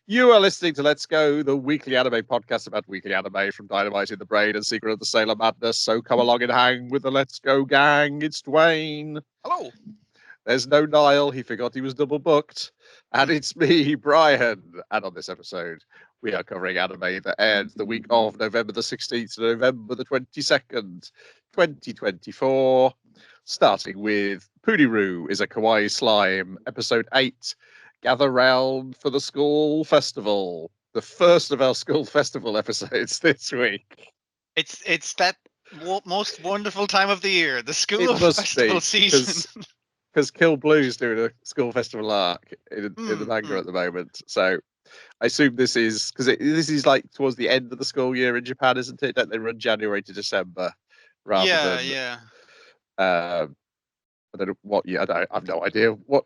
You are listening to Let's Go, the weekly anime podcast about weekly anime from Dynamite in the Brain and Secret of the Sailor Madness. So come along and hang with the Let's Go gang. It's Dwayne. Hello. There's no Niall. He forgot he was double booked. And it's me, Brian. And on this episode, we are covering anime that aired the week of November the 16th to November the 22nd, 2024. Starting with Puniru is a Kawaii Slime, episode 8. Gather round for the school festival. The first of our school festival episodes this week. It's that most wonderful time of the year, the school festival season. Because Kill Blue's doing a school festival arc in the manga at the moment. So I assume this is because this is like towards the end of the school year in Japan, isn't it? Don't they run January to December rather than? I don't know what year. I have no idea what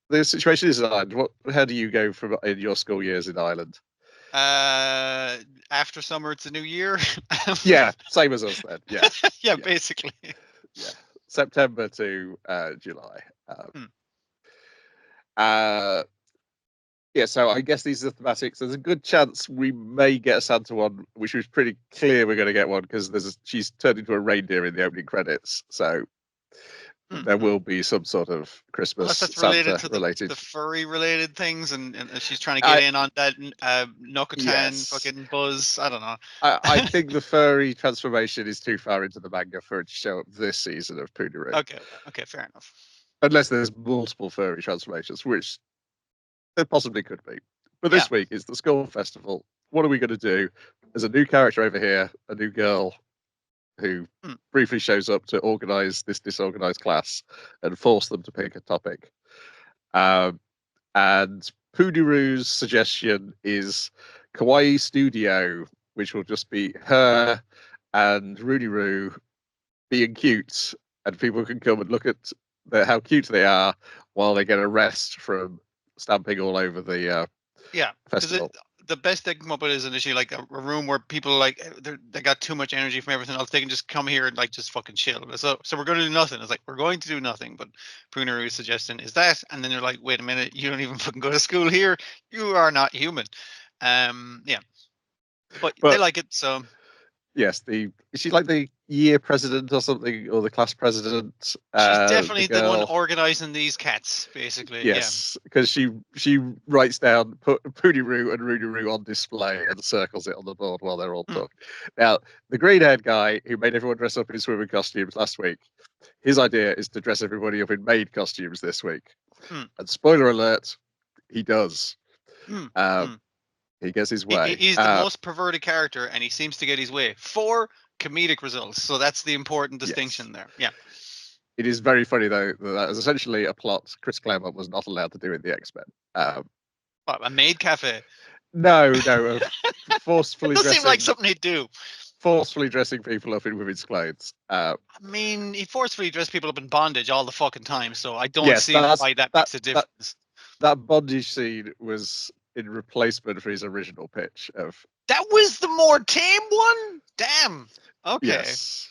the situation is in Ireland. How do you go from in your school years in Ireland? After summer, it's a new year. Yeah, same as us then. Yeah. Yeah, basically. Yeah, September to July. Yeah, so I guess these are the thematics. There's a good chance we may get a Santa one, which was pretty clear we're going to get one because she's turned into a reindeer in the opening credits. So there will be some sort of Christmas Santa related the furry related things, and she's trying to get in on that Nokotan fucking buzz. I don't know. I think the furry transformation is too far into the manga for it to show up this season of Puniru. Okay, fair enough. Unless there's multiple furry transformations, which there possibly could be. But this week is the school festival. What are we going to do? There's a new character over here, a new girl who briefly shows up to organize this disorganized class and force them to pick a topic. And Puniru's suggestion is Kawaii Studio, which will just be her and Rudiru being cute, and people can come and look at how cute they are while they get a rest from stamping all over the festival. The best they can come up with is initially like a room where people they got too much energy from everything else. They can just come here and just fucking chill. So we're going to do nothing. It's like we're going to do nothing. But Puniru's suggestion is that, and then they're like, wait a minute, you don't even fucking go to school here. You are not human. But they like it. So yes, is she like the year president or something, or the class president? She's definitely the one organizing these cats, basically. Yes, because she writes down Puniru and Rudiru on display and circles it on the board while they're all talking. Now, the green-haired guy who made everyone dress up in swimming costumes last week, his idea is to dress everybody up in maid costumes this week. And spoiler alert, he does. He gets his way. He's the most perverted character, and he seems to get his way for comedic results. So that's the important distinction there. Yeah. It is very funny, though, that is essentially a plot Chris Claremont was not allowed to do in the X-Men. A maid cafe? No. Forcefully dressing. It does seem like something he'd do. Forcefully dressing people up in women's clothes. I mean, he forcefully dressed people up in bondage all the fucking time, so I don't see why that makes a difference. That bondage scene was in replacement for his original pitch of... That was the more tame one? Damn. Okay. Yes,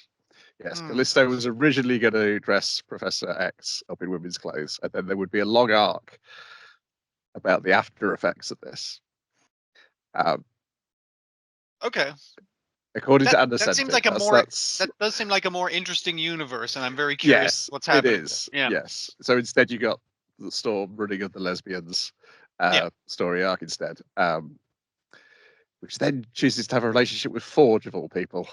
Callisto was originally going to dress Professor X up in women's clothes, and then there would be a long arc about the after effects of this. Okay. According to Anderson, that seems like that does seem like a more interesting universe, and I'm very curious what's happening. It is. Yes. So instead, you got the Storm running of the lesbians story arc instead, which then chooses to have a relationship with Forge of all people.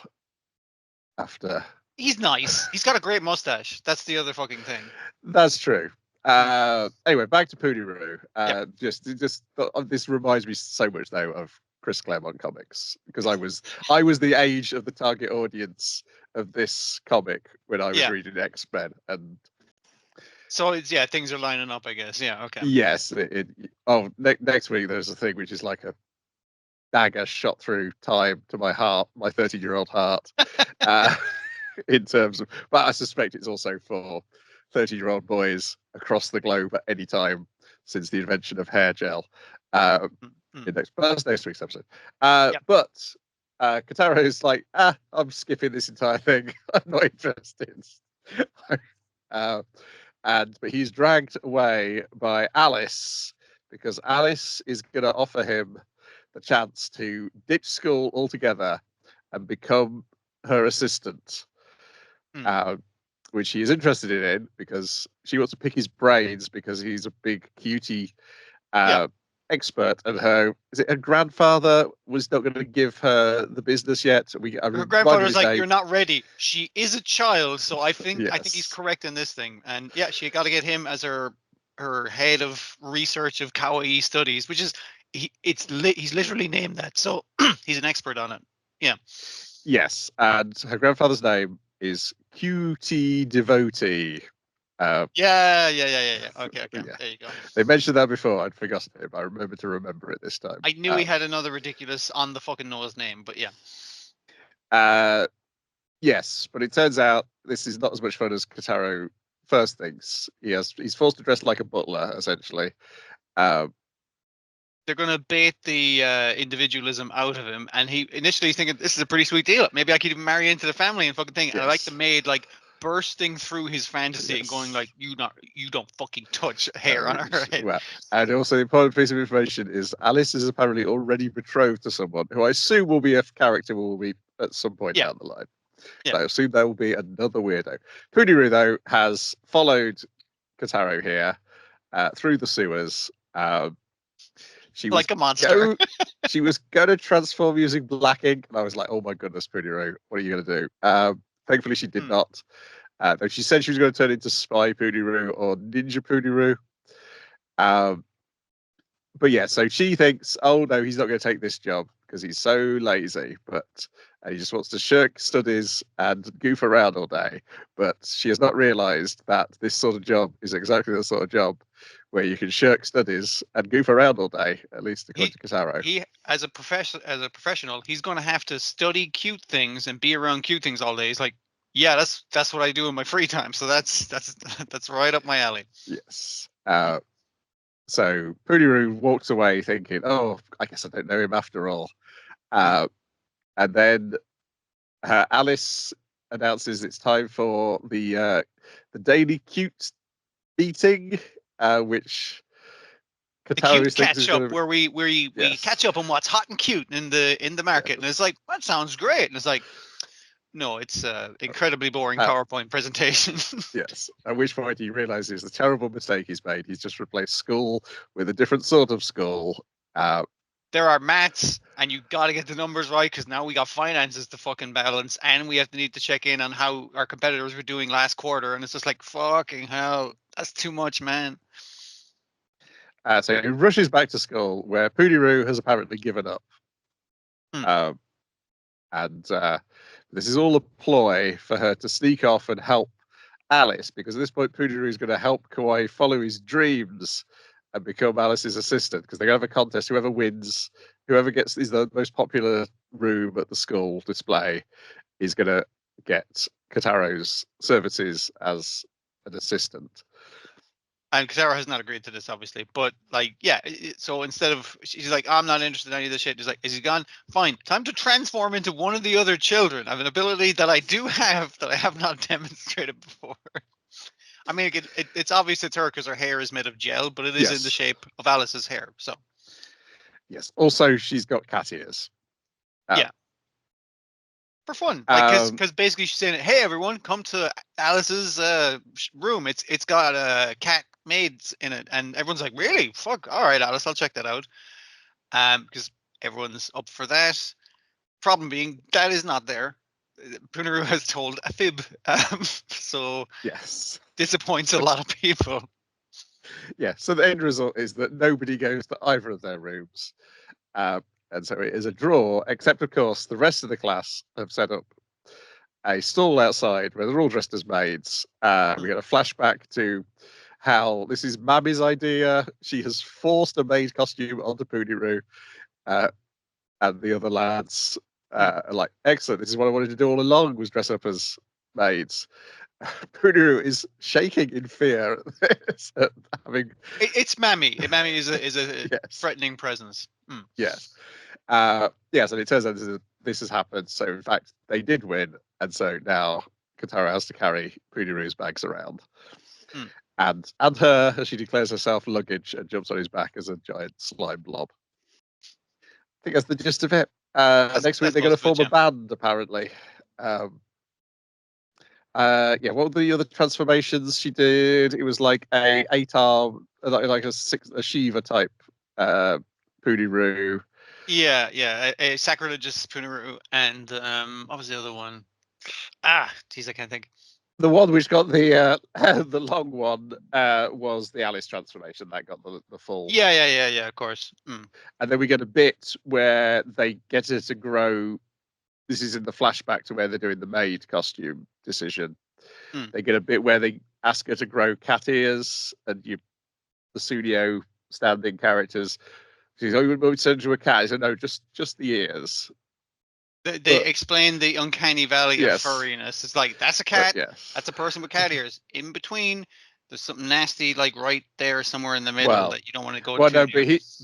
After he's nice, he's got a great mustache. That's the other fucking thing. That's true. Anyway, back to Puniru. Just this reminds me so much though of Chris Claremont comics, because I was the age of the target audience of this comic when I was reading X-Men, and so it's things are lining up, I guess. Okay. Yes. Next week there's a thing which is like a dagger shot through time to my heart, my 30-year-old heart, in terms of, but I suspect it's also for 30-year-old boys across the globe at any time since the invention of hair gel. That's next week's episode. But Kataro's like, I'm skipping this entire thing. I'm not interested. But he's dragged away by Alice, because Alice is going to offer him the chance to ditch school altogether and become her assistant, which he is interested in because she wants to pick his brains because he's a big cutie expert, and her grandfather was not going to give her the business yet. Her grandfather's like, "You're not ready. She is a child, so I think he's correct in this thing." And yeah, she got to get him as her head of research of Kawaii studies, which is he's literally named that, so he's an expert on it. Yeah. Yes, and her grandfather's name is Cutie Devotee. Yeah. Okay. Yeah. There you go. They mentioned that before. I'd forgotten it, but I remember to remember it this time. I knew he had another ridiculous on the fucking nose name, but yeah. Yes, but it turns out this is not as much fun as Kotaro first thinks. He's forced to dress like a butler, essentially. They're going to bait the individualism out of him, and he initially is thinking, this is a pretty sweet deal. Maybe I could even marry into the family and fucking thing. Yes. And I like the maid like bursting through his fantasy and going like, you don't fucking touch hair on her head. Well, and also the important piece of information is Alice is apparently already betrothed to someone who I assume will be a character we'll meet at some point down the line. Yeah. So I assume there will be another weirdo. Puniru, though, has followed Kotaro here through the sewers. She like a monster. She was going to transform using black ink, and I was like, oh my goodness, Puniru, what are you going to do? Thankfully, she did not. Though she said she was going to turn into Spy Puniru or Ninja Puniru. But yeah, so she thinks, oh no, he's not going to take this job because he's so lazy, but he just wants to shirk studies and goof around all day. But she has not realized that this sort of job is exactly the sort of job where you can shirk studies and goof around all day, at least according to Kotaro. He, as a professional, he's going to have to study cute things and be around cute things all day. He's like, yeah, that's what I do in my free time. So that's right up my alley. Yes. So Puniru walks away thinking, oh, I guess I don't know him after all. And then Alice announces it's time for the daily cute meeting, which Kotaro the cute catch up where we catch up on what's hot and cute in the market. And it's like, that sounds great. And it's like, no, it's incredibly boring PowerPoint presentation. Yes. At which point he realizes the terrible mistake he's made. He's just replaced school with a different sort of school. There are maths, and you got to get the numbers right because now we got finances to fucking balance, and we have to need to check in on how our competitors were doing last quarter. And it's just like, fucking hell, that's too much, man. So he rushes back to school where Puniru has apparently given up. And this is all a ploy for her to sneak off and help Alice, because at this point Puniru is going to help Kawaii follow his dreams and become Alice's assistant, because they're going to have a contest. Whoever wins, whoever gets is the most popular room at the school display is going to get Kotaro's services as an assistant. And Kotaro has not agreed to this, obviously. But, like, yeah, so instead of, she's like, I'm not interested in any of this shit. He's like, is he gone? Fine. Time to transform into one of the other children. I have an ability that I do have that I have not demonstrated before. I mean, it's obvious it's her because her hair is made of gel, but it is in the shape of Alice's hair. So, yes. Also, she's got cat ears. Yeah. For fun, like because basically she's saying, "Hey, everyone, come to Alice's room. It's got cat maids in it," and everyone's like, "Really? Fuck! All right, Alice, I'll check that out." Because everyone's up for that. Problem being, that is not there. Puniru has told a fib, so yes, disappoints a lot of people. Yeah. So the end result is that nobody goes to either of their rooms. And so it is a draw, except, of course, the rest of the class have set up a stall outside where they're all dressed as maids. We get a flashback to how this is Mammy's idea. She has forced a maid costume onto Puniru. And the other lads are like, excellent, this is what I wanted to do all along, was dress up as maids. Puniru is shaking in fear at having... It's Mammy. Mammy is a yes. Threatening presence. Yes. Yes, and it turns out this has happened. So, in fact, they did win. And so now Kotaro has to carry Puniru's bags around. and her, as she declares herself, luggage and jumps on his back as a giant slime blob. I think that's the gist of it. Next week they're going to form a band, apparently. Yeah, what were the other transformations she did? It was like a 8-arm, like a Shiva type Puniru. Yeah, a sacrilegious Puniru, and what was the other one? Geez, I can't think. The one which got the the long one was the Alice transformation that got the full. Yeah. Of course. And then we get a bit where they get her to grow. This is in the flashback to where they're doing the maid costume decision. They get a bit where they ask her to grow cat ears, and the studio standing characters. She's like, "Oh, you want me to turn into a cat?" I said, "No, just the ears." They explain the uncanny valley yes. of furriness. It's like, that's a cat. Yes. That's a person with cat ears. In between, there's something nasty, like right there somewhere in the middle that you don't want to go to. Well, no,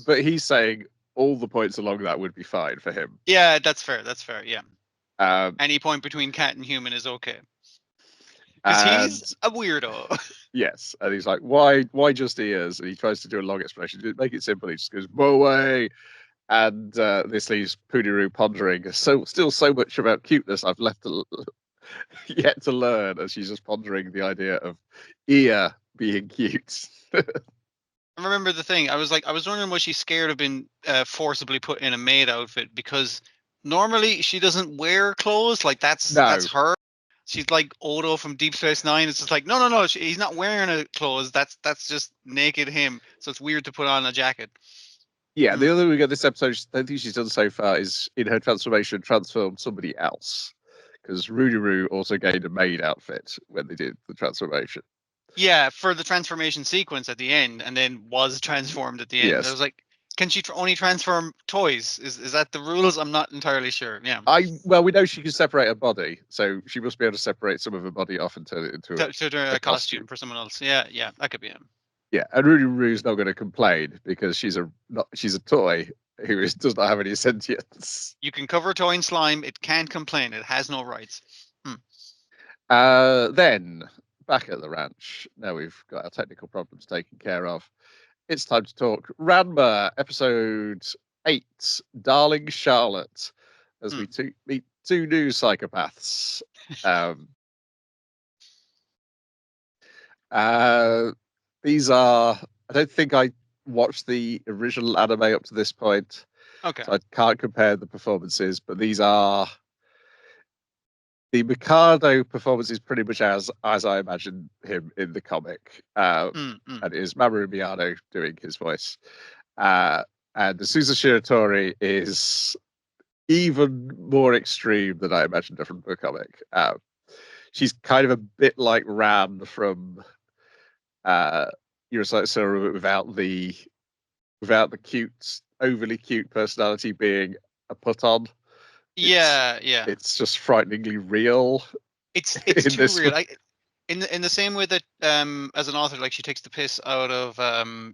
but he's saying all the points along that would be fine for him. Yeah, that's fair. Yeah. Any point between cat and human is okay. Because he's a weirdo. Yes, and he's like, why just ears? And he tries to do a long explanation. Make it simple. He just goes, "Go away." And this leaves Puniru pondering. Still so much about cuteness I've yet to learn, as she's just pondering the idea of ear being cute. I remember the thing. I was wondering, was she scared of being forcibly put in a maid outfit? Because normally she doesn't wear clothes. Like that's her. She's like Odo from Deep Space Nine. It's just like, no. He's not wearing a clothes. That's just naked him. So it's weird to put on a jacket. Yeah, the other thing we got this episode, I think she's done so far, is in her transformation, transformed somebody else. Because Rudiru also gained a maid outfit when they did the transformation. Yeah, for the transformation sequence at the end, and then was transformed at the end. Yes. I was like, can she only transform toys? Is that the rules? I'm not entirely sure. Yeah. Well, we know she can separate her body, so she must be able to separate some of her body off and turn it into a costume for someone else. Yeah, that could be him. Yeah, and Rudiru's not going to complain because she's a toy who does not have any sentience. You can cover a toy in slime; it can't complain. It has no rights. Then back at the ranch, now we've got our technical problems taken care of. It's time to talk Ranma, episode 8, Darling Charlotte, as we meet two new psychopaths. These are, I don't think I watched the original anime up to this point. Okay. So I can't compare the performances, but these are the Mikado performance is pretty much as I imagine him in the comic. And it is Mamoru Miyano doing his voice. And Suzu Shiratori is even more extreme than I imagined her from the comic. She's kind of a bit like Ran from Eurosora without the cute, overly cute personality being a put on. Yeah. It's just frighteningly real. It's too real. In the same way that as an author, like, she takes the piss out of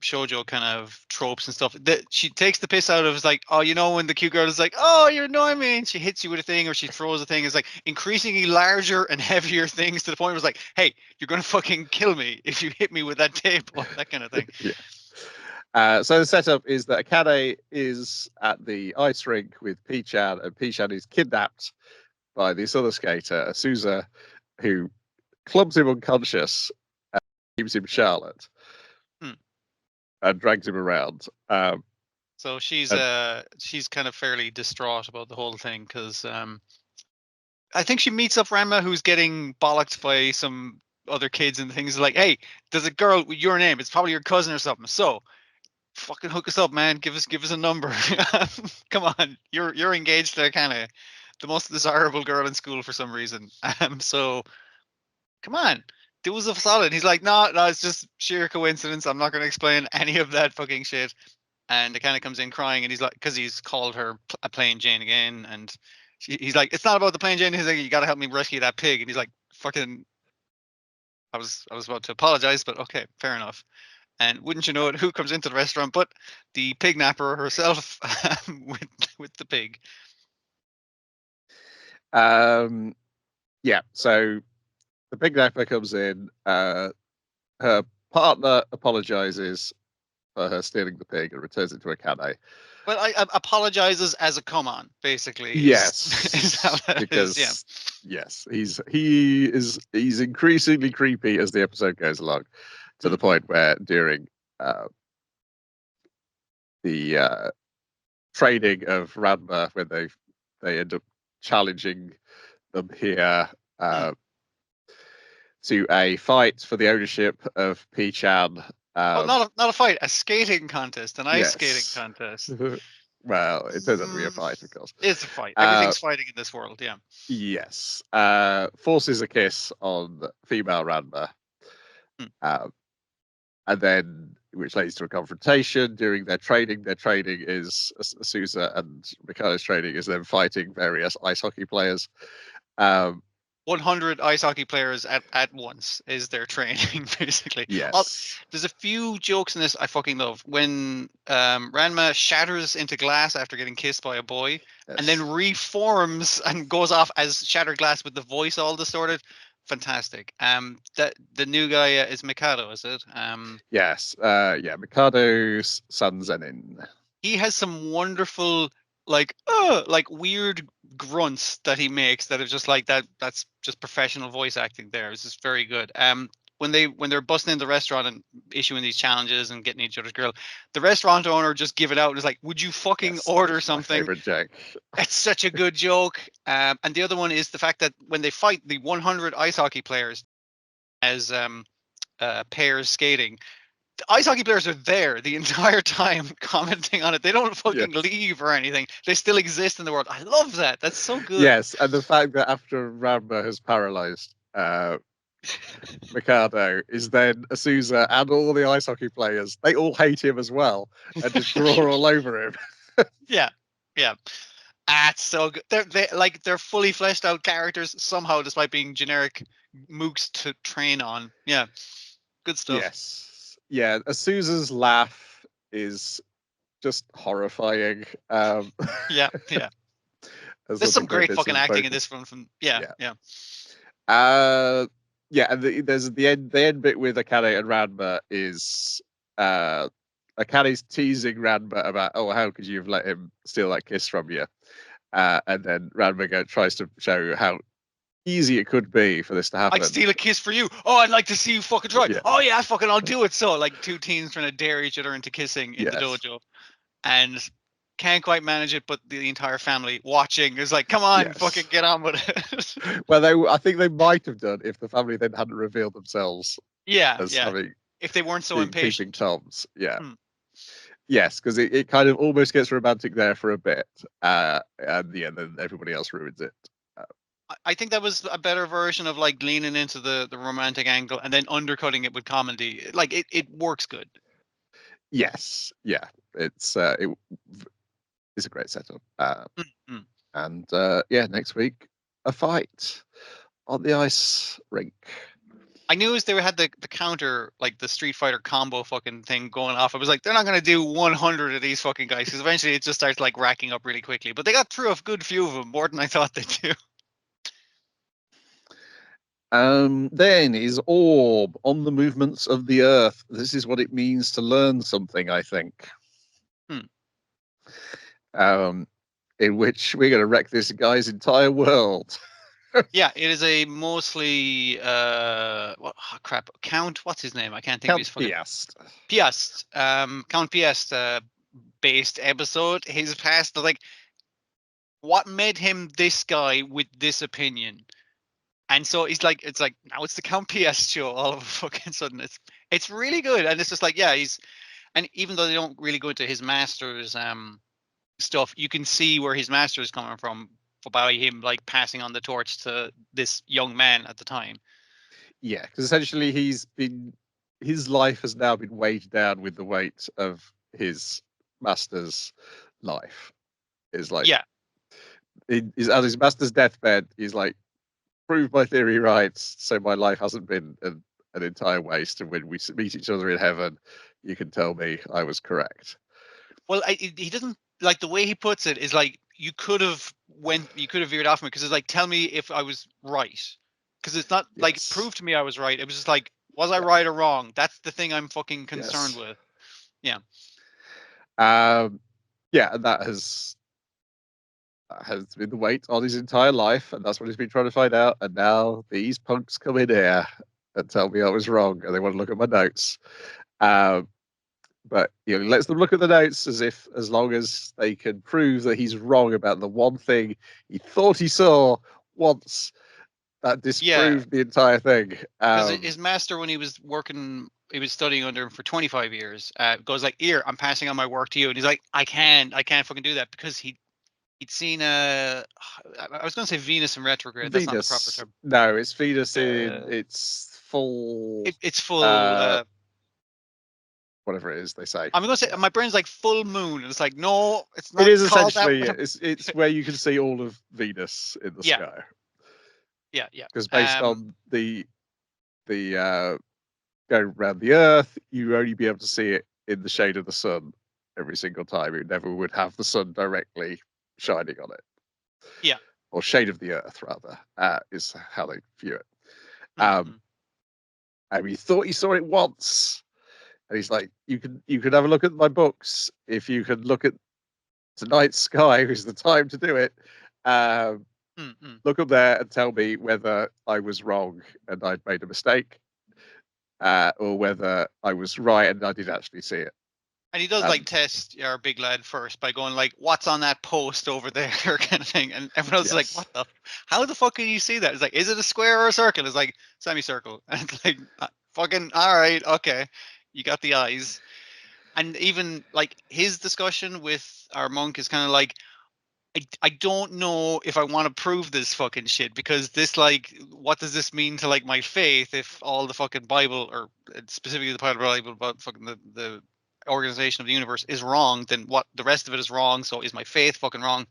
shoujo kind of tropes and stuff. That she takes the piss out of is like, oh, when the cute girl is like, oh, you're annoying me, and she hits you with a thing or she throws a thing. It's like increasingly larger and heavier things to the point where it's like, hey, you're gonna fucking kill me if you hit me with that table, that kind of thing. Yeah. So the setup is that Akane is at the ice rink with P-chan, and P-chan is kidnapped by this other skater, Asuza, who clubs him unconscious and gives him Charlotte and drags him around. So she's kind of fairly distraught about the whole thing because I think she meets up Ranma, who's getting bollocked by some other kids and things. Like, hey, there's a girl with your name. It's probably your cousin or something. So fucking hook us up, man. Give us a number. Come on, you're engaged to kind of the most desirable girl in school for some reason. So come on, do us a solid. He's like, no, it's just sheer coincidence. I'm not going to explain any of that fucking shit. And it kind of comes in crying, and he's like, because he's called her a plain Jane again, and he's like, it's not about the plain Jane. He's like, you got to help me rescue that pig. And he's like, fucking, I was about to apologize, but okay, fair enough. And wouldn't you know it, who comes into the restaurant but the pig napper herself with the pig? Yeah. So the pig napper comes in. Her partner apologizes for her stealing the pig and returns it to Akane. Well, I apologizes as a come on, basically. Is how that because is, yes, he's increasingly creepy as the episode goes along, to the point where during the training of Ranma, when they end up challenging them here to a fight for the ownership of P-chan. Well, not a fight, a skating contest, an ice skating contest. Well, it turns out to be a fight, of course. It's a fight. Everything's fighting in this world, yeah. Yes. Forces a kiss on female Ranma. And then, which leads to a confrontation during their training. Their training is Sousa and Mikado's training is them fighting various ice hockey players. 100 ice hockey players at once is their training, basically. Yes. There's a few jokes in this I fucking love. When Ranma shatters into glass after getting kissed by a boy, and then reforms and goes off as shattered glass with the voice all distorted. Fantastic. The new guy is Mikado, is it? Yes. Mikado's son Zenin. He has some wonderful like weird grunts that he makes that are just like that's just professional voice acting there. It's just very good. When they're busting in the restaurant and issuing these challenges and getting each other's girl, the restaurant owner just give it out and is like, would you fucking order something? My favorite joke. It's such a good joke. And the other one is the fact that when they fight the 100 ice hockey players as pairs skating, the ice hockey players are there the entire time commenting on it. They don't fucking leave or anything. They still exist in the world. I love that. That's so good. Yes, and the fact that after Ranma has paralyzed Mikado is then Sousa and all the ice hockey players, they all hate him as well and just draw all over him. Yeah. That's so good. They're fully fleshed out characters somehow, despite being generic mooks to train on. Yeah. Good stuff. Yes. Yeah, Sousa's laugh is just horrifying. Yeah. There's some great fucking acting in this one. Yeah. And there's the end bit with Akane and Ranma is Akane's teasing Ranma about, oh, how could you have let him steal that kiss from you? And then Ranma tries to show how easy it could be for this to happen. I'd steal a kiss for you. Oh, I'd like to see you fucking try. Yeah. Oh yeah, I'll do it. So like two teens trying to dare each other into kissing in the dojo, and can't quite manage it. But the entire family watching is like, come on, fucking get on with it. Well, I think they might have done if the family then hadn't revealed themselves. If they weren't so impatient. Toms. Yeah. Yes, because it kind of almost gets romantic there for a bit, and then everybody else ruins it. I think that was a better version of like leaning into the romantic angle and then undercutting it with comedy. Like it works good. Yes, yeah, it's a great setup. And next week a fight on the ice rink. I knew as they had the counter, like the Street Fighter combo fucking thing going off. I was like, they're not going to do 100 of these fucking guys because eventually it just starts like racking up really quickly. But they got through a good few of them, more than I thought they'd do. Then is Orb on the Movements of the Earth. This is what it means to learn something, I think. In which we're going to wreck this guy's entire world. Yeah, it is a mostly Count. What's his name? I can't think Count of his fucking Piast. Count Piast based episode. His past, like, what made him this guy with this opinion? And so it's like now it's the Count Piast show all of a fucking sudden. It's really good, and it's just like and even though they don't really go into his master's stuff, you can see where his master is coming from by him like passing on the torch to this young man at the time. Yeah, because essentially his life has now been weighed down with the weight of his master's life. Is like is at his master's deathbed. He's like, prove my theory right, so my life hasn't been an entire waste. And when we meet each other in heaven, you can tell me I was correct. Well, he doesn't like the way he puts it. Is like you could have veered off me because it's like, tell me if I was right, because it's not like prove to me I was right. It was just like Was I right or wrong? That's the thing I'm fucking concerned Yes. with. Yeah. Yeah, and that has been the weight on his entire life, and that's what he's been trying to find out. And now these punks come in here and tell me I was wrong, and they want to look at my notes. But he lets them look at the notes as long as they can prove that he's wrong about the one thing he thought he saw once. That disproved the entire thing. Because his master, when he was studying under him for 25 years, goes like, "Here, I'm passing on my work to you," and he's like, "I can't fucking do that," because he'd seen I was going to say Venus in retrograde. That's not the proper Venus. term. No, it's Venus in its full. It's full. Whatever it is they say. I'm going to say my brain's like full moon, and it's like, no, it's not. It is called essentially that. it's where you can see all of Venus in the sky. Yeah. Because based on the going around the Earth, you only be able to see it in the shade of the sun every single time. It never would have the sun directly shining on it. Yeah. Or shade of the Earth, rather, is how they view it. And he thought he saw it once. And he's like, you can have a look at my books. If you can look at tonight's sky, is the time to do it. Look up there and tell me whether I was wrong and I'd made a mistake, or whether I was right and I did actually see it. And he does like test our big lad first by going like, "What's on that post over there?" kind of thing, and everyone else is like, "What the? How the fuck can you see that?" It's like, "Is it a square or a circle?" It's like semicircle, and it's like, "Fucking all right, okay, you got the eyes." And even like his discussion with our monk is kind of like, I don't know if I want to prove this fucking shit, because this, like, what does this mean to like my faith if all the fucking Bible, or specifically the part of the Bible about fucking the organization of the universe, is wrong, then what, the rest of it is wrong, so is my faith fucking wrong?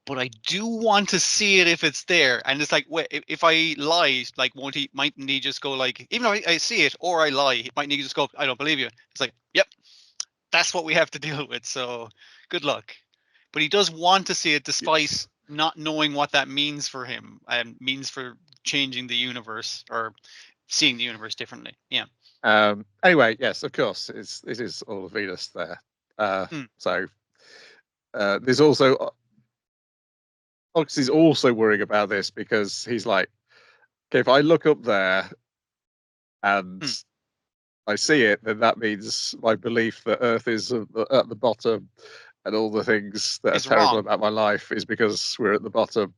But I do want to see it if it's there. And it's like, wait, if I lie, like, mightn't he just go like, even though I see it or I lie, mightn't he just go, "I don't believe you"? It's like, yep, that's what we have to deal with, so good luck. But he does want to see it, despite not knowing what that means for him and means for changing the universe or seeing the universe differently. Yeah. Anyway, yes, of course, it is all of Venus there. So there's also Oxy's also worrying about this, because he's like, okay, if I look up there and I see it, then that means my belief that Earth is at the bottom and all the things that are terrible about my life is because we're at the bottom,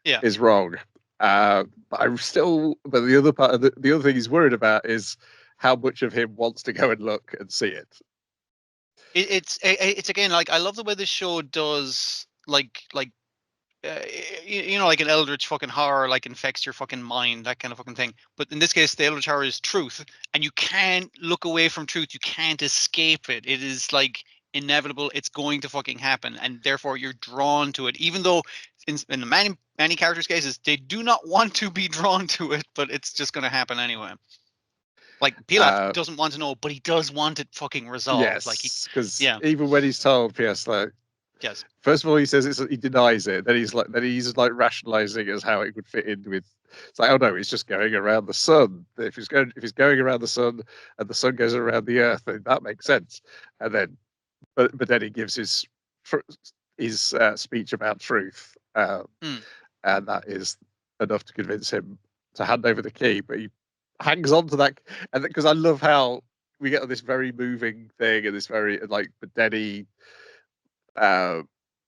is wrong. But the other part of the other thing he's worried about is how much of him wants to go and look and see it. It's again, like, I love the way this show does like like an eldritch fucking horror, like, infects your fucking mind, that kind of fucking thing. But in this case, the eldritch horror is truth, and you can't look away from truth. You can't escape it. It is like inevitable. It's going to fucking happen, and therefore you're drawn to it, even though in the many characters' cases they do not want to be drawn to it, but it's just going to happen anyway. Like, Pilaf doesn't want to know, but he does want it fucking resolved. Yes, like because even when he's told, P.S. like, yes, first of all, he says he denies it. Then he's like rationalizing as how it would fit in with. It's like, oh no, he's just going around the sun. If he's going around the sun and the sun goes around the Earth, then that makes sense. And then, but then he gives his speech about truth, and that is enough to convince him to hand over the key. But he hangs on to that, and because I love how we get this very moving thing and this very like Bedeni.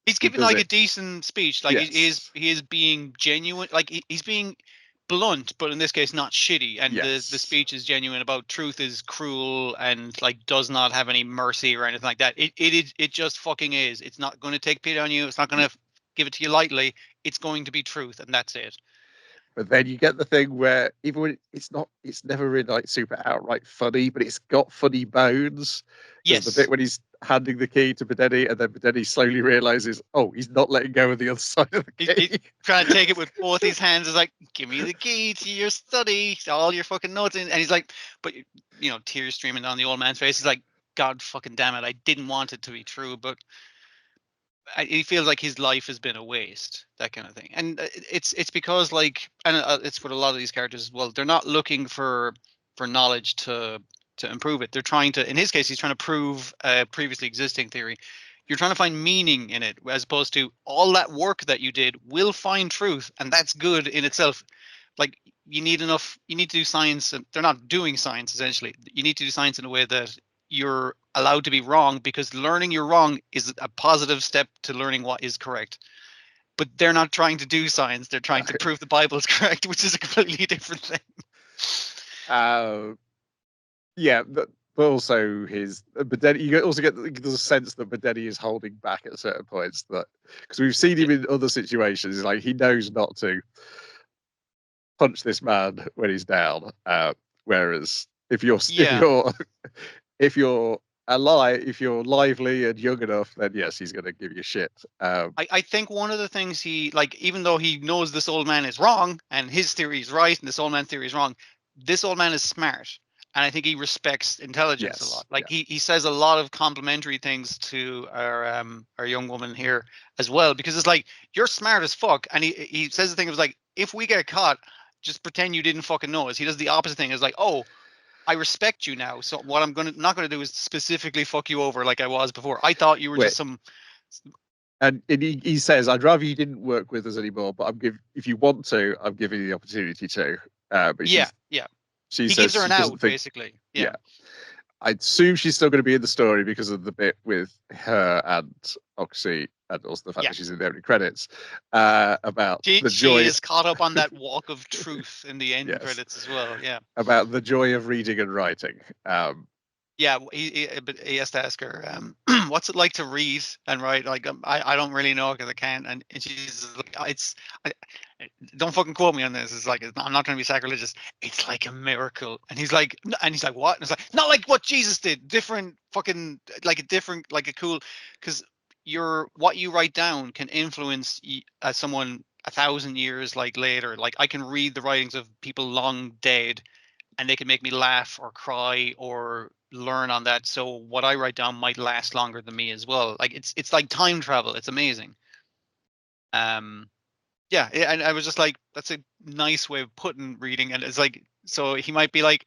He's giving like a decent speech. Like, he is being genuine. Like, he's being blunt, but in this case not shitty. And the speech is genuine about truth is cruel and like does not have any mercy or anything like that. It just fucking is. It's not going to take pity on you. It's not going to give it to you lightly. It's going to be truth, and that's it. But then you get the thing where even when it's never really like super outright funny, but it's got funny bones. Yes. The bit when he's handing the key to Bedeni, and then Bedeni slowly realizes, oh, he's not letting go of the other side of the key. He's trying to take it with both his hands. Is like, give me the key to your study, all your fucking notes. And he's like, but tears streaming down the old man's face. He's like, God fucking damn it, I didn't want it to be true, but he feels like his life has been a waste, that kind of thing. And it's because, like, and it's with a lot of these characters as well, they're not looking for knowledge to improve it. They're trying to, in his case, he's trying to prove a previously existing theory. You're trying to find meaning in it, as opposed to all that work that you did will find truth, and that's good in itself. Like, you need to do science, and they're not doing science essentially. You need to do science in a way that you're allowed to be wrong, because learning you're wrong is a positive step to learning what is correct. But they're not trying to do science, they're trying to prove the Bible is correct, which is a completely different thing. Yeah, but also Bedeni, you also get the sense that Bedeni is holding back at certain points, that because we've seen him in other situations, like he knows not to punch this man when he's down. Whereas if you're alive, if you're lively and young enough, then yes, he's going to give you shit. I think one of the things he, like, even though he knows this old man is wrong and his theory is right and this old man's theory is wrong, this old man is smart, and I think he respects intelligence a lot. Like, he says a lot of complimentary things to our young woman here as well, because it's like, you're smart as fuck, and he says the thing, it was like, if we get caught, just pretend you didn't fucking know us. He does the opposite thing. It's like, oh, I respect you now, so what I'm not gonna do is specifically fuck you over like I was before. I thought you were just some. And he says, I'd rather you didn't work with us anymore, but if you want to, I'm giving you the opportunity to. But She he gives her an out, basically. Yeah. I assume she's still going to be in the story because of the bit with her and Oxy, and also the fact that she's in the opening credits, about the joy. She is caught up on that walk of truth in the end credits as well. Yeah. About the joy of reading and writing. But he has to ask her, what's it like to read and write? Like, I don't really know because I can't. And she's like, don't fucking quote me on this. It's like, I'm not trying to be sacrilegious. It's like a miracle. And he's like, what? And it's like, not like what Jesus did. Different fucking, like a cool, because what you write down can influence someone 1,000 years like later. Like, I can read the writings of people long dead, and they can make me laugh or cry or learn on that. So what I write down might last longer than me as well. Like, it's like time travel. It's amazing. And I was just like, that's a nice way of putting reading. And it's like, so he might be like,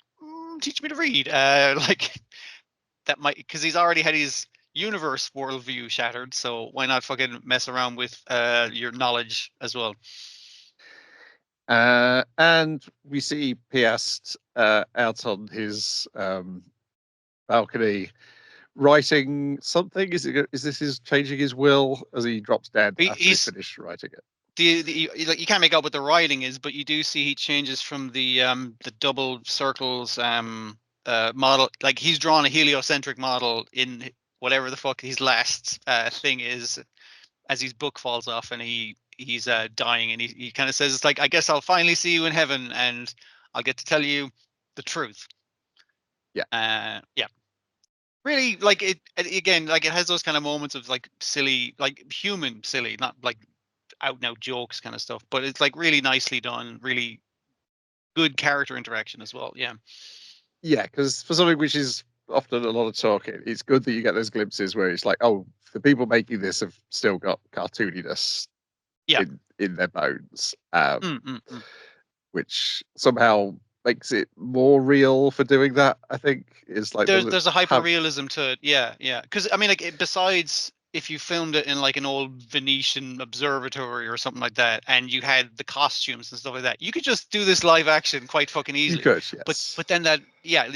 teach me to read. Like, that might, because he's already had his universe worldview shattered. So why not fucking mess around with your knowledge as well? And we see Piast out on his balcony writing something. Is this his changing his will as he drops dead after he's finished writing it? You can't make out what the writing is, but you do see he changes from the double circles model. Like, he's drawn a heliocentric model in whatever the fuck his last thing is, as his book falls off and he's dying, and he kind of says, it's like, I guess I'll finally see you in heaven and I'll get to tell you the truth. Really, like, it again, like, it has those kind of moments of like silly, like human silly, not like out and out jokes kind of stuff, but it's like really nicely done, really good character interaction as well. Because for something which is often a lot of talking, it's good that you get those glimpses where it's like, oh, the people making this have still got cartooniness in their bones, which somehow makes it more real for doing that. I think is like there's a hyper realism to it. Because I mean, like, besides if you filmed it in like an old Venetian observatory or something like that, and you had the costumes and stuff like that, you could just do this live action quite fucking easily. You could, yes. But then that,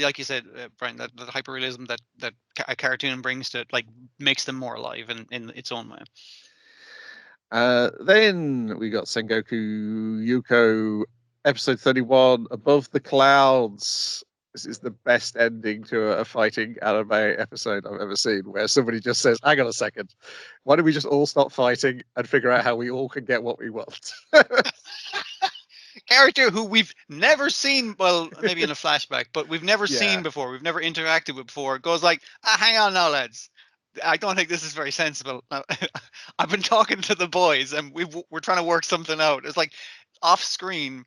like you said, Brian, that hyperrealism that a cartoon brings to it, like, makes them more alive in its own way. Then we got Sengoku Youko, episode 31, Above the Clouds. This is the best ending to a fighting anime episode I've ever seen, where somebody just says, hang on a second, why don't we just all stop fighting and figure out how we all can get what we want? Character who we've never seen, well, maybe in a flashback, but we've never seen before, we've never interacted with before, goes like, hang on now, lads. I don't think this is very sensible. I've been talking to the boys and we're trying to work something out. It's like, off screen,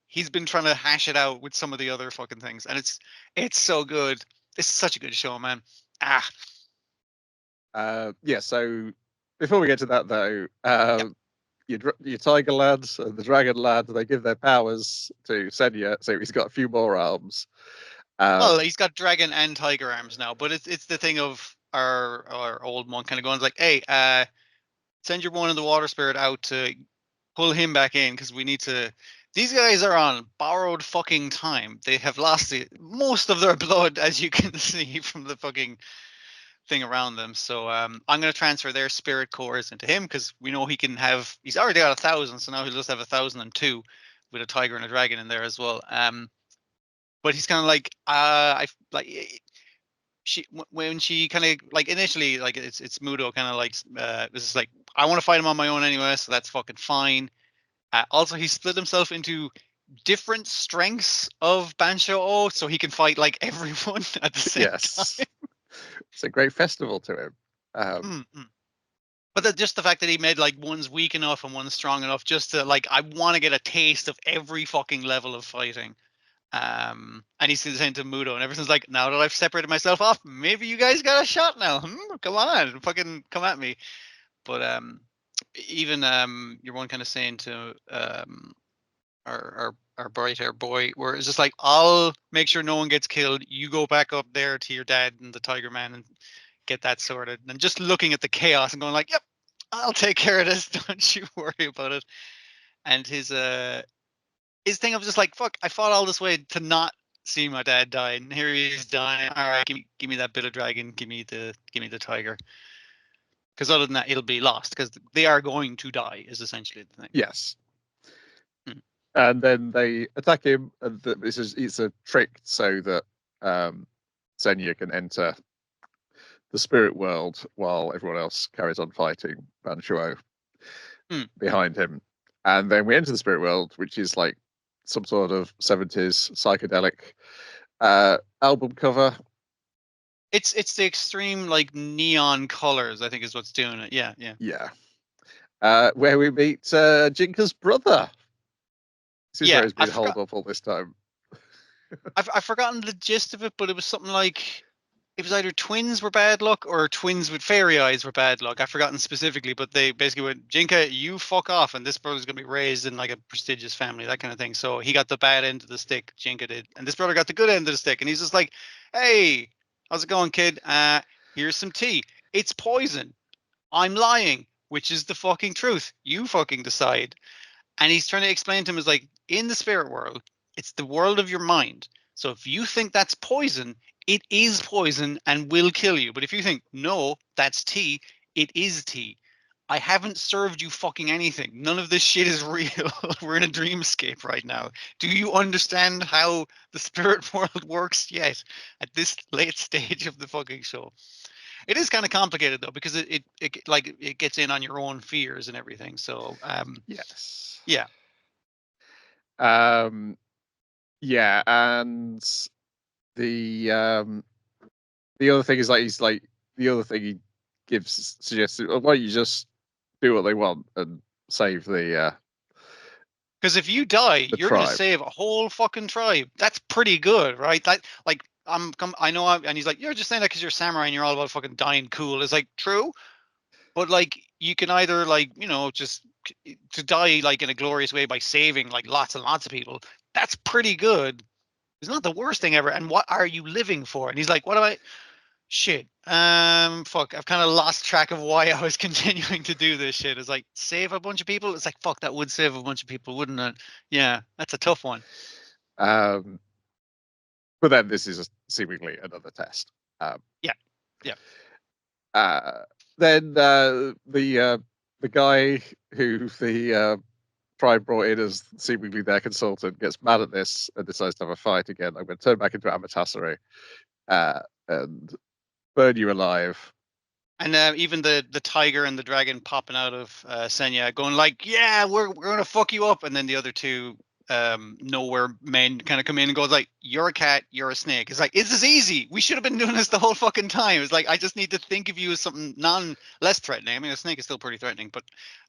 he's been trying to hash it out with some of the other fucking things, and it's so good. It's such a good show, man. So before we get to that though, your tiger lads and the dragon lad, they give their powers to Senya, so he's got a few more arms. Well, he's got dragon and tiger arms now, but it's the thing of our old monk kind of going like, hey, send your one of the water spirit out to pull him back in because we need to. These guys are on borrowed fucking time. They have lost most of their blood, as you can see from the fucking thing around them. So I'm going to transfer their spirit cores into him because we know he can have. He's already got 1,000, so now he'll just have 1,002 with a tiger and a dragon in there as well. But he's kind of like, I like she when she kind of like initially like it's Mudo kind of like this is like I want to fight him on my own anyway, so that's fucking fine. Also, he split himself into different strengths of Banshou, so he can fight like everyone at the same Yes. time. It's a great festival to him. But just the fact that he made like one's weak enough and one's strong enough just to like I want to get a taste of every fucking level of fighting. And he's saying to Mudo and everything's like, now that I've separated myself off, maybe you guys got a shot now. Come on, fucking come at me. But even your one kind of saying to our bright hair boy, where it's just like, I'll make sure no one gets killed. You go back up there to your dad and the Tiger Man and get that sorted. And just looking at the chaos and going like, yep, I'll take care of this. Don't you worry about it. And his thing of just like, fuck, I fought all this way to not see my dad die, and here he is dying. All right, give me that bit of dragon. Give me the tiger. Because other than that, it'll be lost. Because they are going to die. Is essentially the thing. Yes. And then they attack him, and it's a trick so that Senya can enter the spirit world while everyone else carries on fighting Banshou behind him. And then we enter the spirit world, which is like some sort of 70s psychedelic album cover. It's the extreme like neon colors, I think, is what's doing it. Yeah. Where we meet Jinka's brother. This is where he's been holed up all this time. I've forgotten the gist of it, but it was something like it was either twins were bad luck or twins with fairy eyes were bad luck. I've forgotten specifically, but they basically went, Jinka, you fuck off, and this brother's gonna be raised in like a prestigious family, that kind of thing. So he got the bad end of the stick, Jinka did, and this brother got the good end of the stick, and he's just like, hey, how's it going, kid? Here's some tea. It's poison. I'm lying, which is the fucking truth. You fucking decide. And he's trying to explain to him is like, in the spirit world, it's the world of your mind. So if you think that's poison, it is poison and will kill you. But if you think, no, that's tea, it is tea. I haven't served you fucking anything. None of this shit is real. We're in a dreamscape right now. Do you understand how the spirit world works yet at this late stage of the fucking show? It is kind of complicated though, because it gets in on your own fears and everything. So yes. Yeah. Yeah, and the other thing is the other thing he suggests, why don't you just do what they want and save the because if you die, you're going to save a whole fucking tribe. That's pretty good, right? That like I know, and he's like, you're just saying that because you're samurai and you're all about fucking dying cool. It's like true, but like you can either like just to die like in a glorious way by saving like lots and lots of people. That's pretty good. It's not the worst thing ever. And what are you living for? And he's like, what am I? Shit. Fuck. I've kind of lost track of why I was continuing to do this shit. It's like save a bunch of people. It's like fuck. That would save a bunch of people, wouldn't it? Yeah, that's a tough one. But then this is seemingly another test. Yeah. Then the guy who the tribe brought in as seemingly their consultant gets mad at this and decides to have a fight again. I'm going to turn back into Amaterasu and burn you alive. And even the tiger and the dragon popping out of Senya going like, yeah, we're going to fuck you up. And then the other two nowhere men kind of come in and goes like, you're a cat, you're a snake. It's like, this is easy. We should have been doing this the whole fucking time. It's like, I just need to think of you as something less threatening. I mean, a snake is still pretty threatening, but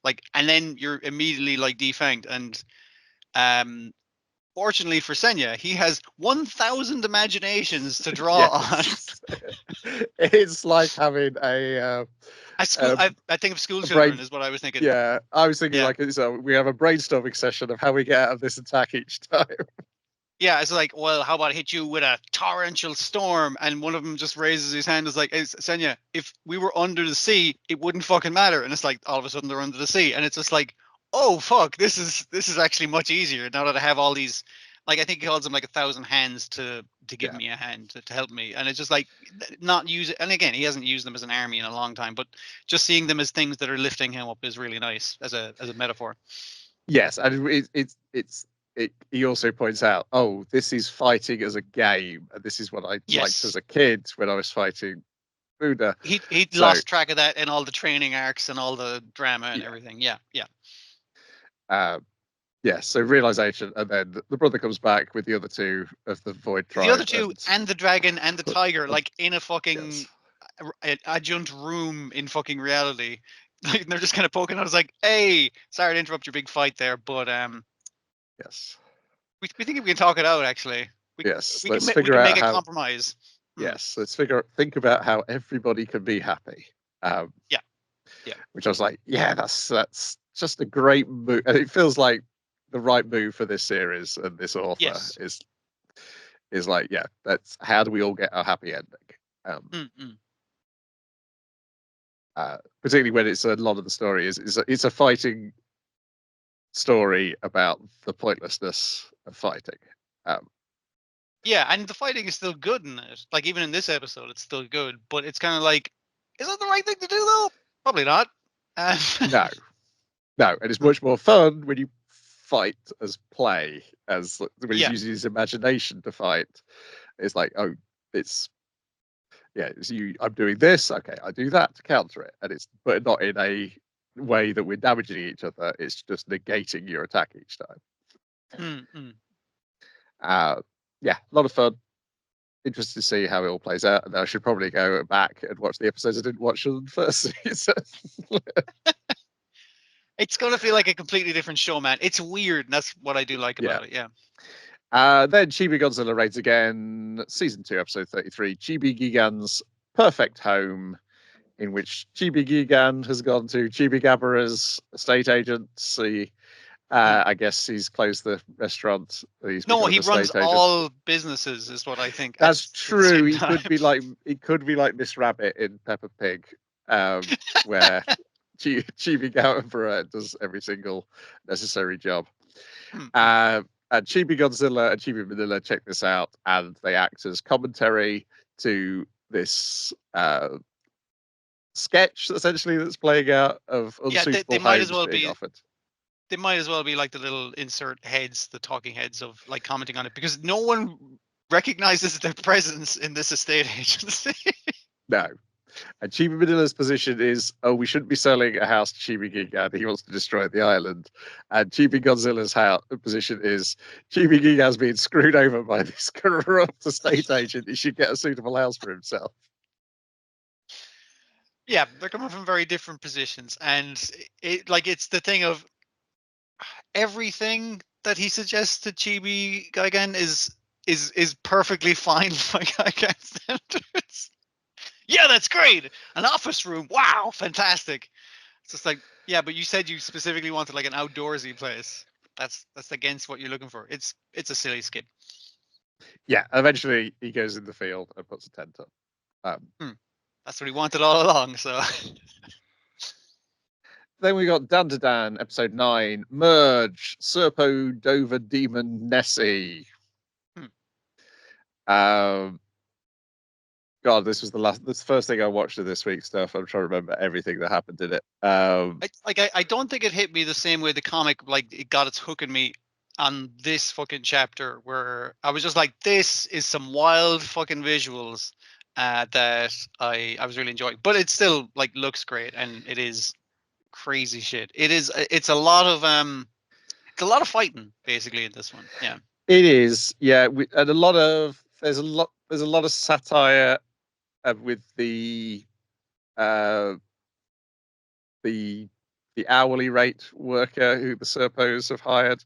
like, and then you're immediately like defanged. And fortunately for Senya, he has 1,000 imaginations to draw on. It's like having a school. I think of school children is what I was thinking. Yeah, I was thinking like, so we have a brainstorming session of how we get out of this attack each time. Yeah, it's like, well, how about I hit you with a torrential storm? And one of them just raises his hand, is like, hey, Senya, if we were under the sea, it wouldn't fucking matter. And it's like, all of a sudden they're under the sea, and it's just like, oh fuck, this is actually much easier now that I have all these. Like, I think he calls them like 1,000 hands to give Yeah. me a hand to help me, and it's just like not use it. And again, he hasn't used them as an army in a long time, but just seeing them as things that are lifting him up is really nice as a metaphor. Yes, and he also points out, oh, this is fighting as a game, and this is what I liked as a kid when I was fighting Buddha. He So- lost track of that in all the training arcs and all the drama and everything. Yeah. Yeah, so realization, and then the brother comes back with the other two of the Void Tribe. The other two and the dragon and the tiger, like in a fucking Yes. adjunct room in fucking reality. Like, they're just kind of poking out. It's like, hey, sorry to interrupt your big fight there, but yes, we think we can talk it out. Actually, yes. we Let's can figure out make how. a compromise. Yes, let's think about how everybody can be happy. Yeah. Which I was like, yeah, that's just a great move, and it feels like the right move for this series and this author is like, yeah, that's how do we all get a happy ending? Particularly when it's a lot of the story it's a fighting story about the pointlessness of fighting. Yeah, and the fighting is still good in it. Like, even in this episode, it's still good, but it's kind of like, is that the right thing to do though? Probably not. No, and it's much more fun when you fight as play, as when he's using his imagination to fight. It's like, oh, it's you. I'm doing this. Okay, I do that to counter it, and but not in a way that we're damaging each other. It's just negating your attack each time. Yeah, a lot of fun. Interested to see how it all plays out, and I should probably go back and watch the episodes I didn't watch on the first season. It's gonna feel like a completely different show, man. It's weird, and that's what I do like about it. Yeah. Then Chibi Godzilla raids again, season 2, episode 33. Chibi Gigan's perfect home, in which Chibi Gigan has gone to Chibi Gabara's estate agency. I guess he's closed the restaurant. He runs all businesses, is what I think. That's true. He could be like Miss Rabbit in Peppa Pig, where Chibi Gabara does every single necessary job. And Chibi Godzilla and Chibi Manila check this out, and they act as commentary to this sketch, essentially, that's playing out of unsuitable they might as homes well being be offered. They might as well be like the little insert heads, the talking heads of like commenting on it, because no one recognizes their presence in this estate agency. No. And Chibi Manila's position is, oh, we shouldn't be selling a house to Chibi Gigan. He wants to destroy the island. And Chibi Godzilla's position is, Chibi Gigan's being screwed over by this corrupt estate agent. He should get a suitable house for himself. Yeah, they're coming from very different positions, and it's the thing of everything that he suggests to Chibi Gigan is perfectly fine by Gigan standards. Yeah, that's great. An office room. Wow, fantastic. It's just like, yeah, but you said you specifically wanted like an outdoorsy place. That's against what you're looking for. It's a silly skip. Yeah, eventually he goes in the field and puts a tent up. That's what he wanted all along. So then we got Dan to Dan, episode 9, Merge, Serpo, Dover, Demon, Nessie. God, this was the first thing I watched of this week's stuff. I'm trying to remember everything that happened in it. I don't think it hit me the same way the comic, like, it got its hook in me on this fucking chapter, where I was just like, this is some wild fucking visuals that I was really enjoying. But it still like looks great, and it is crazy shit. It's a lot of fighting basically in this one. Yeah. It is, yeah, and there's a lot of satire with the hourly rate worker who the Serpos have hired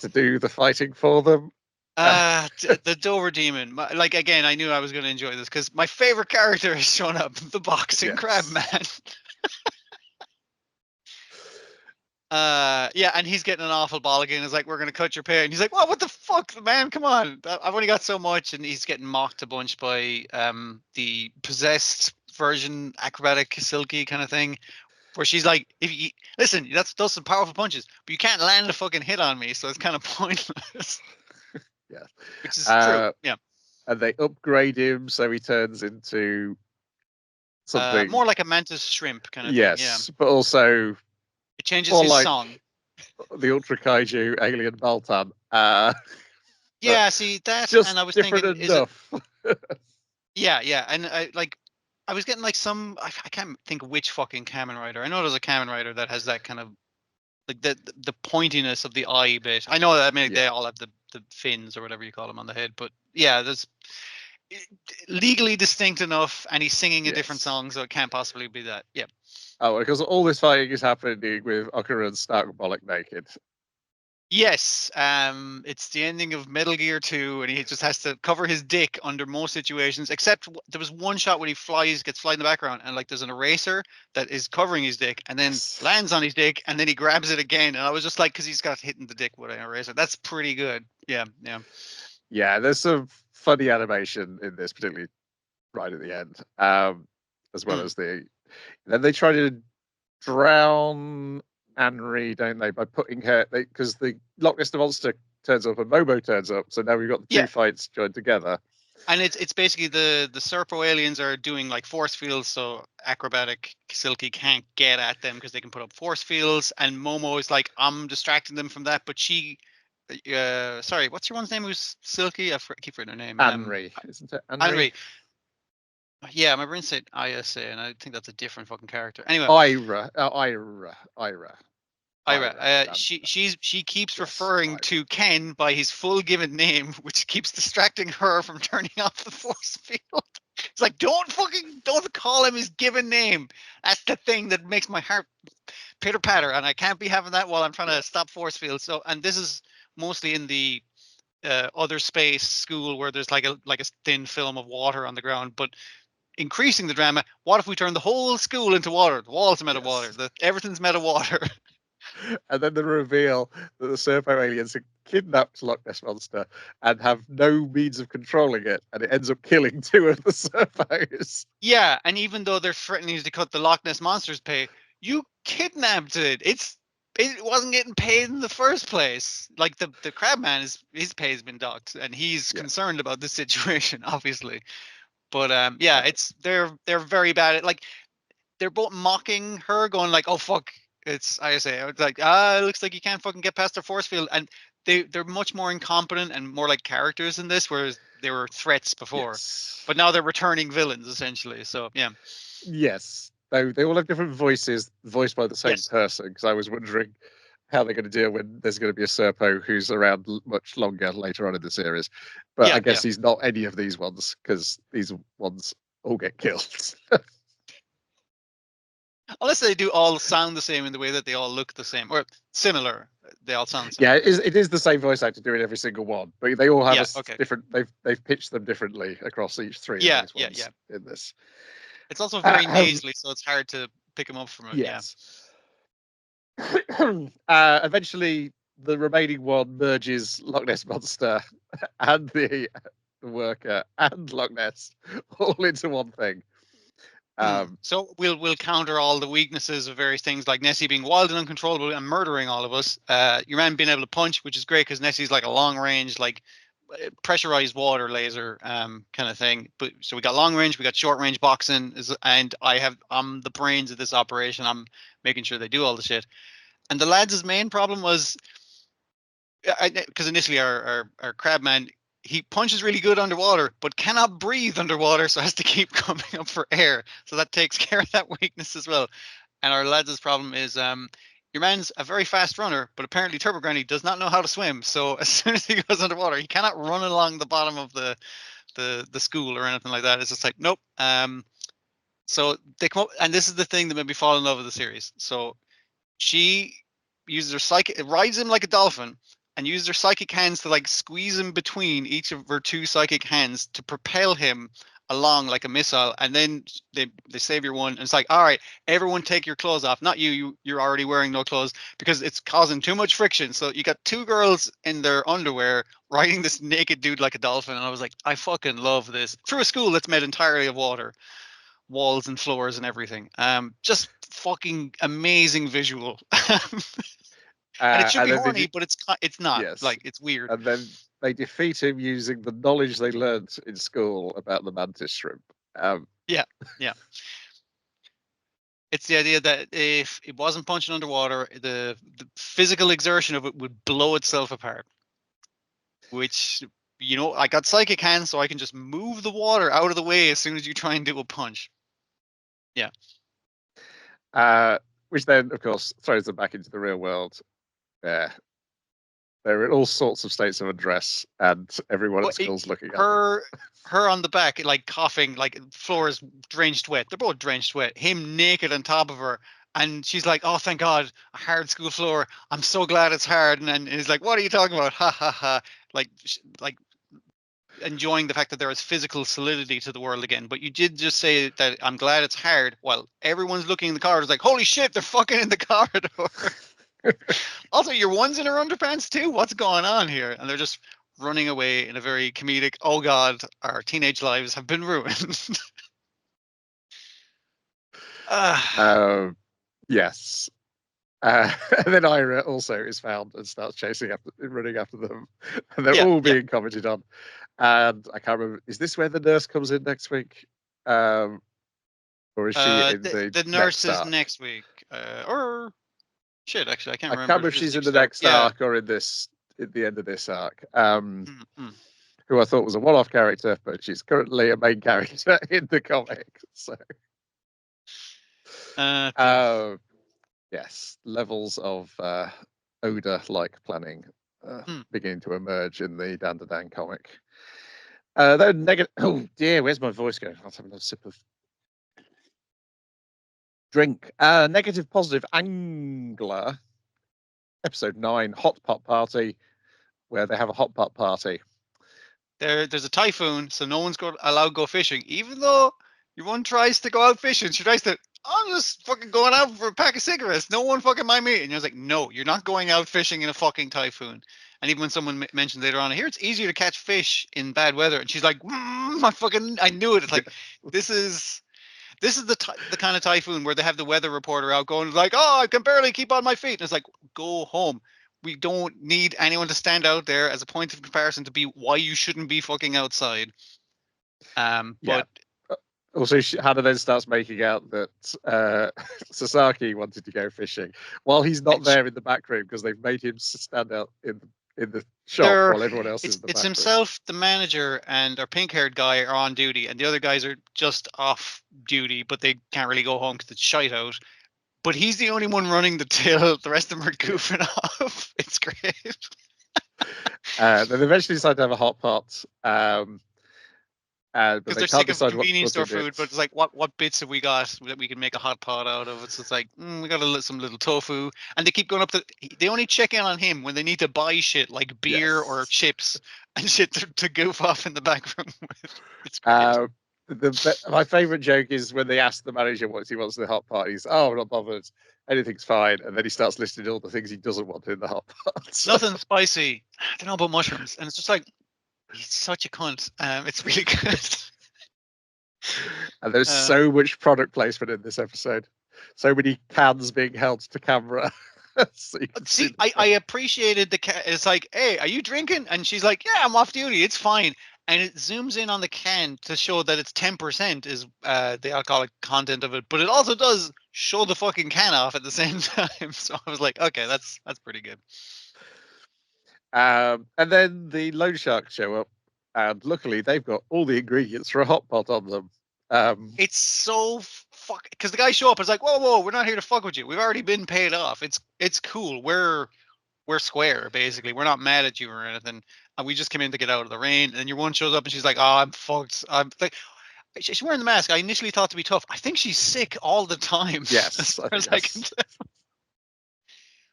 to do the fighting for them. The Dover Demon. Like, again, I knew I was going to enjoy this because my favorite character has shown up, the boxing crab man. Yeah, and he's getting an awful bollock and is like, we're gonna cut your pay, and he's like, what the fuck, man, come on, I've only got so much, and he's getting mocked a bunch by the possessed version acrobatic Silky kind of thing, where she's like, if you listen, those some powerful punches, but you can't land a fucking hit on me, so it's kind of pointless. Yeah. Which is true. Yeah. And they upgrade him so he turns into something more like a mantis shrimp kind of thing. Yeah. yes, but also It changes more his like song. the Ultra Kaiju alien Baltan. Yeah, see that, just and I was different thinking, is it? enough. Yeah, and I was getting like I can't think of which fucking Kamen Rider. I know there's a Kamen Rider that has that kind of like the pointiness of the eye bit. I know that maybe they all have the fins or whatever you call them on the head, but yeah, there's legally distinct enough, and he's singing a different song, so it can't possibly be that. Yeah. Oh, because all this fighting is happening with Okura and Starkbollock naked. Yes, it's the ending of Metal Gear 2, and he just has to cover his dick under most situations, except there was one shot where he gets flied in the background, and like there's an eraser that is covering his dick, and then lands on his dick, and then he grabs it again, and I was just like, because he's got hit in the dick with an eraser. That's pretty good. Yeah. Yeah, there's some funny animation in this, particularly right at the end, as well as then they try to drown Anri, don't they, by putting her, because the Loch Ness the Monster turns up and Momo turns up, so now we've got the two fights joined together. And it's basically the Serpo aliens are doing like force fields, so acrobatic Silky can't get at them because they can put up force fields, and Momo is like, I'm distracting them from that, but she sorry, what's your one's name who's Silky? I keep forgetting her name. Anri, isn't it? Anri. Yeah, my brain said ISA, and I think that's a different fucking character. Anyway, Ira. She keeps referring to Ken by his full given name, which keeps distracting her from turning off the force field. It's like, don't call him his given name. That's the thing that makes my heart pitter patter, and I can't be having that while I'm trying to stop force fields. So, and this is mostly in the other space school where there's like a thin film of water on the ground, but increasing the drama. What if we turn the whole school into water? The walls are made of water. Everything's made of water. And then the reveal that the Serpo aliens have kidnapped Loch Ness Monster and have no means of controlling it, and it ends up killing two of the Serpos. Yeah, and even though they're threatening to cut the Loch Ness Monster's pay, you kidnapped it. It wasn't getting paid in the first place. Like the Crabman his pay has been docked, and he's concerned about this situation, obviously. But they're very bad at, like, they're both mocking her, going like, "Oh fuck, it's ISA." It's like, it looks like you can't fucking get past their force field, and they're much more incompetent and more like characters in this, whereas they were threats before, but now they're returning villains essentially. So yeah. Yes, they all have different voices, voiced by the same person. Because I was wondering how they're going to deal when there's going to be a Serpo who's around much longer later on in the series. But I guess he's not any of these ones, because these ones all get killed. Unless they do all sound the same in the way that they all look the same or similar. They all sound similar. Yeah, it is the same voice actor doing every single one, but they all have different. They've pitched them differently across each three of these ones in this. It's also very nasally, so it's hard to pick them up from it. Yes. Eventually, the remaining one merges Loch Ness Monster and the worker and Loch Ness all into one thing. So we'll counter all the weaknesses of various things, like Nessie being wild and uncontrollable and murdering all of us. Your man being able to punch, which is great because Nessie's like a long range, like pressurized water laser kind of thing. But so we got long range, we got short range boxing, and I'm the brains of this operation. I'm making sure they do all the shit. And the lads' main problem was, because initially our Crabman, he punches really good underwater, but cannot breathe underwater, so has to keep coming up for air. So that takes care of that weakness as well. And our lads' problem is, your man's a very fast runner, but apparently Turbo Granny does not know how to swim. So as soon as he goes underwater, he cannot run along the bottom of the school or anything like that. It's just like, nope. So they come up, and this is the thing that made me fall in love with the series. So she uses her psychic, rides him like a dolphin, and uses her psychic hands to like squeeze him between each of her two psychic hands to propel him along like a missile, and then they save your one, and it's like, all right, everyone take your clothes off. Not you're already wearing no clothes because it's causing too much friction. So you got two girls in their underwear riding this naked dude like a dolphin, and I was like, I fucking love this. Through a school that's made entirely of water, walls and floors and everything. Just fucking amazing visual. And it should be and then horny, but it's not. yes, Like, it's weird. and then they defeat him using the knowledge they learned in school about the mantis shrimp. Yeah, yeah. It's the idea that if it wasn't punching underwater, the physical exertion of it would blow itself apart. Which, I got psychic hands, so I can just move the water out of the way as soon as you try and do a punch. Yeah. Which then, of course, throws them back into the real world. Yeah. They're in all sorts of states of undress, and everyone at school's looking at them. Her on the back, like coughing, like floor is drenched wet. They're both drenched wet. Him naked on top of her, and she's like, "Oh, thank God, a hard school floor. I'm so glad it's hard." And then he's like, "What are you talking about?" Ha ha ha! Like enjoying the fact that there is physical solidity to the world again. But you did just say that I'm glad it's hard. While everyone's looking in the corridor, like, "Holy shit, they're fucking in the corridor." Also, your one's in her underpants too. What's going on here? And they're just running away in a very comedic, oh God, our teenage lives have been ruined. Yes. And then Ira also is found and starts running after them. And they're all being commented on. And I can't remember, is this where the nurse comes in next week? Or is she in the nurse is next week? Or shit, actually, I can't remember. I can't remember if she's in the next arc or in the end of this arc. Who I thought was a one-off character, but she's currently a main character in the comic. So, yes, levels of Oda-like planning beginning to emerge in the Dan Dan comic. Then negative. Oh dear, where's my voice going? I'll have another sip of drink. Negative, positive, Angler. Episode 9, Hot Pot Party, where they have a hot pot party. There's a typhoon, so no one's allowed to go fishing, even though your one tries to go out fishing. She tries to, I'm just fucking going out for a pack of cigarettes. No one fucking mind me. And you're like, no, you're not going out fishing in a fucking typhoon. And even when someone mentioned later on, here it's easier to catch fish in bad weather, and she's like, I knew it. It's like, this is the kind of typhoon where they have the weather reporter out going like, oh, I can barely keep on my feet. And it's like, go home. We don't need anyone to stand out there as a point of comparison to be why you shouldn't be fucking outside. But also, Hannah then starts making out that Sasaki wanted to go fishing while he's not there in the back room because they've made him stand out in the shop while everyone else is in the back room. It's himself, the manager, and our pink-haired guy are on duty, and the other guys are just off duty, but they can't really go home because it's shite out. But he's the only one running the till. The rest of them are goofing off. It's great. Then eventually decide to have a hot pot. Because they're sick of convenience store food, but it's like, what bits have we got that we can make a hot pot out of? It's like, we got some little tofu, and they keep going up to. They only check in on him when they need to buy shit like beer or chips and shit to goof off in the back room with. It's great. My favorite joke is when they ask the manager what he wants in the hot pot. He's, I'm not bothered. Anything's fine. And then he starts listing all the things he doesn't want in the hot pot. Nothing spicy. I don't know about mushrooms. And it's just like, he's such a cunt. It's really good. And there's so much product placement in this episode. So many cans being held to camera. So I appreciated the can. It's like, hey, are you drinking? And she's like, yeah, I'm off duty. It's fine. And it zooms in on the can to show that it's 10% is the alcoholic content of it. But it also does show the fucking can off at the same time. So I was like, okay, that's pretty good. And then the loan sharks show up, and luckily they've got all the ingredients for a hot pot on them. It's so because the guys show up. It's like, whoa, we're not here to fuck with you. We've already been paid off. It's cool. We're square, basically. We're not mad at you or anything. And we just came in to get out of the rain. And your one shows up and she's like, oh, I'm fucked. I'm like, she's wearing the mask. I initially thought to be tough. I think she's sick all the time. Yes.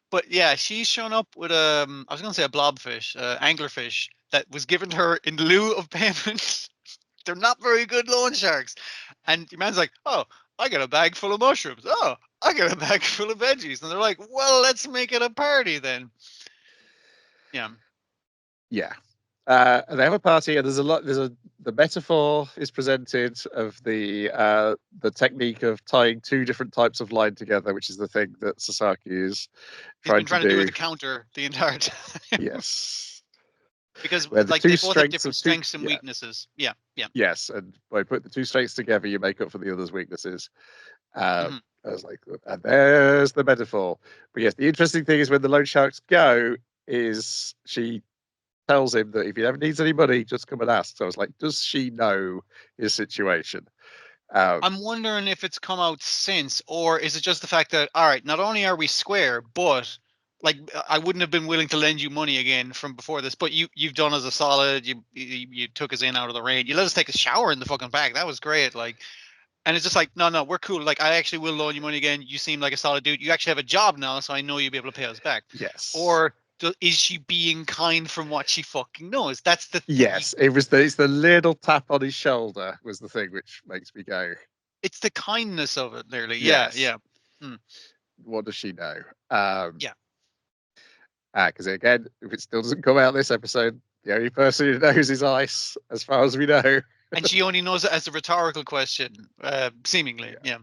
But yeah, she's shown up with I was going to say a blobfish, anglerfish that was given to her in lieu of payment. they're not very good loan sharks. And your man's like, oh, I got a bag full of mushrooms. Oh, I got a bag full of veggies. And they're like, well, let's make it a party then. Yeah. Yeah. And they have a party, and the metaphor is presented of the technique of tying two different types of line together, which is the thing that Sasaki is He's been trying trying to do to with do. the counter the entire time. Yes. Because Where the like two they both have strengths different of two, strengths and weaknesses. Yeah. Yeah. yes, and by putting the two strengths together, you make up for the other's weaknesses. Mhm. I was like, and there's the metaphor. But yes, the interesting thing is when the loan sharks go, is she tells him that if he ever needs any money, just come and ask. So I was like, does she know his situation? I'm wondering if it's come out since, or is it just the fact that, all right, not only are we square, but like I wouldn't have been willing to lend you money again from before this, but you've done us a solid. You took us in out of the rain. You let us take a shower in the fucking back. That was great. Like, and it's just like, no, we're cool. Like, I actually will loan you money again. You seem like a solid dude. You actually have a job now, so I know you'll be able to pay us back. yes. Or is she being kind from what she fucking knows? That's the thing. Yes, it's the little tap on his shoulder was the thing which makes me go, It's the kindness of it, nearly. Yeah, yes. yeah. What does she know? Yeah. Because again, if it still doesn't come out this episode, the only person who knows is Ice, as far as we know. And she only knows it as a rhetorical question, seemingly. Yeah.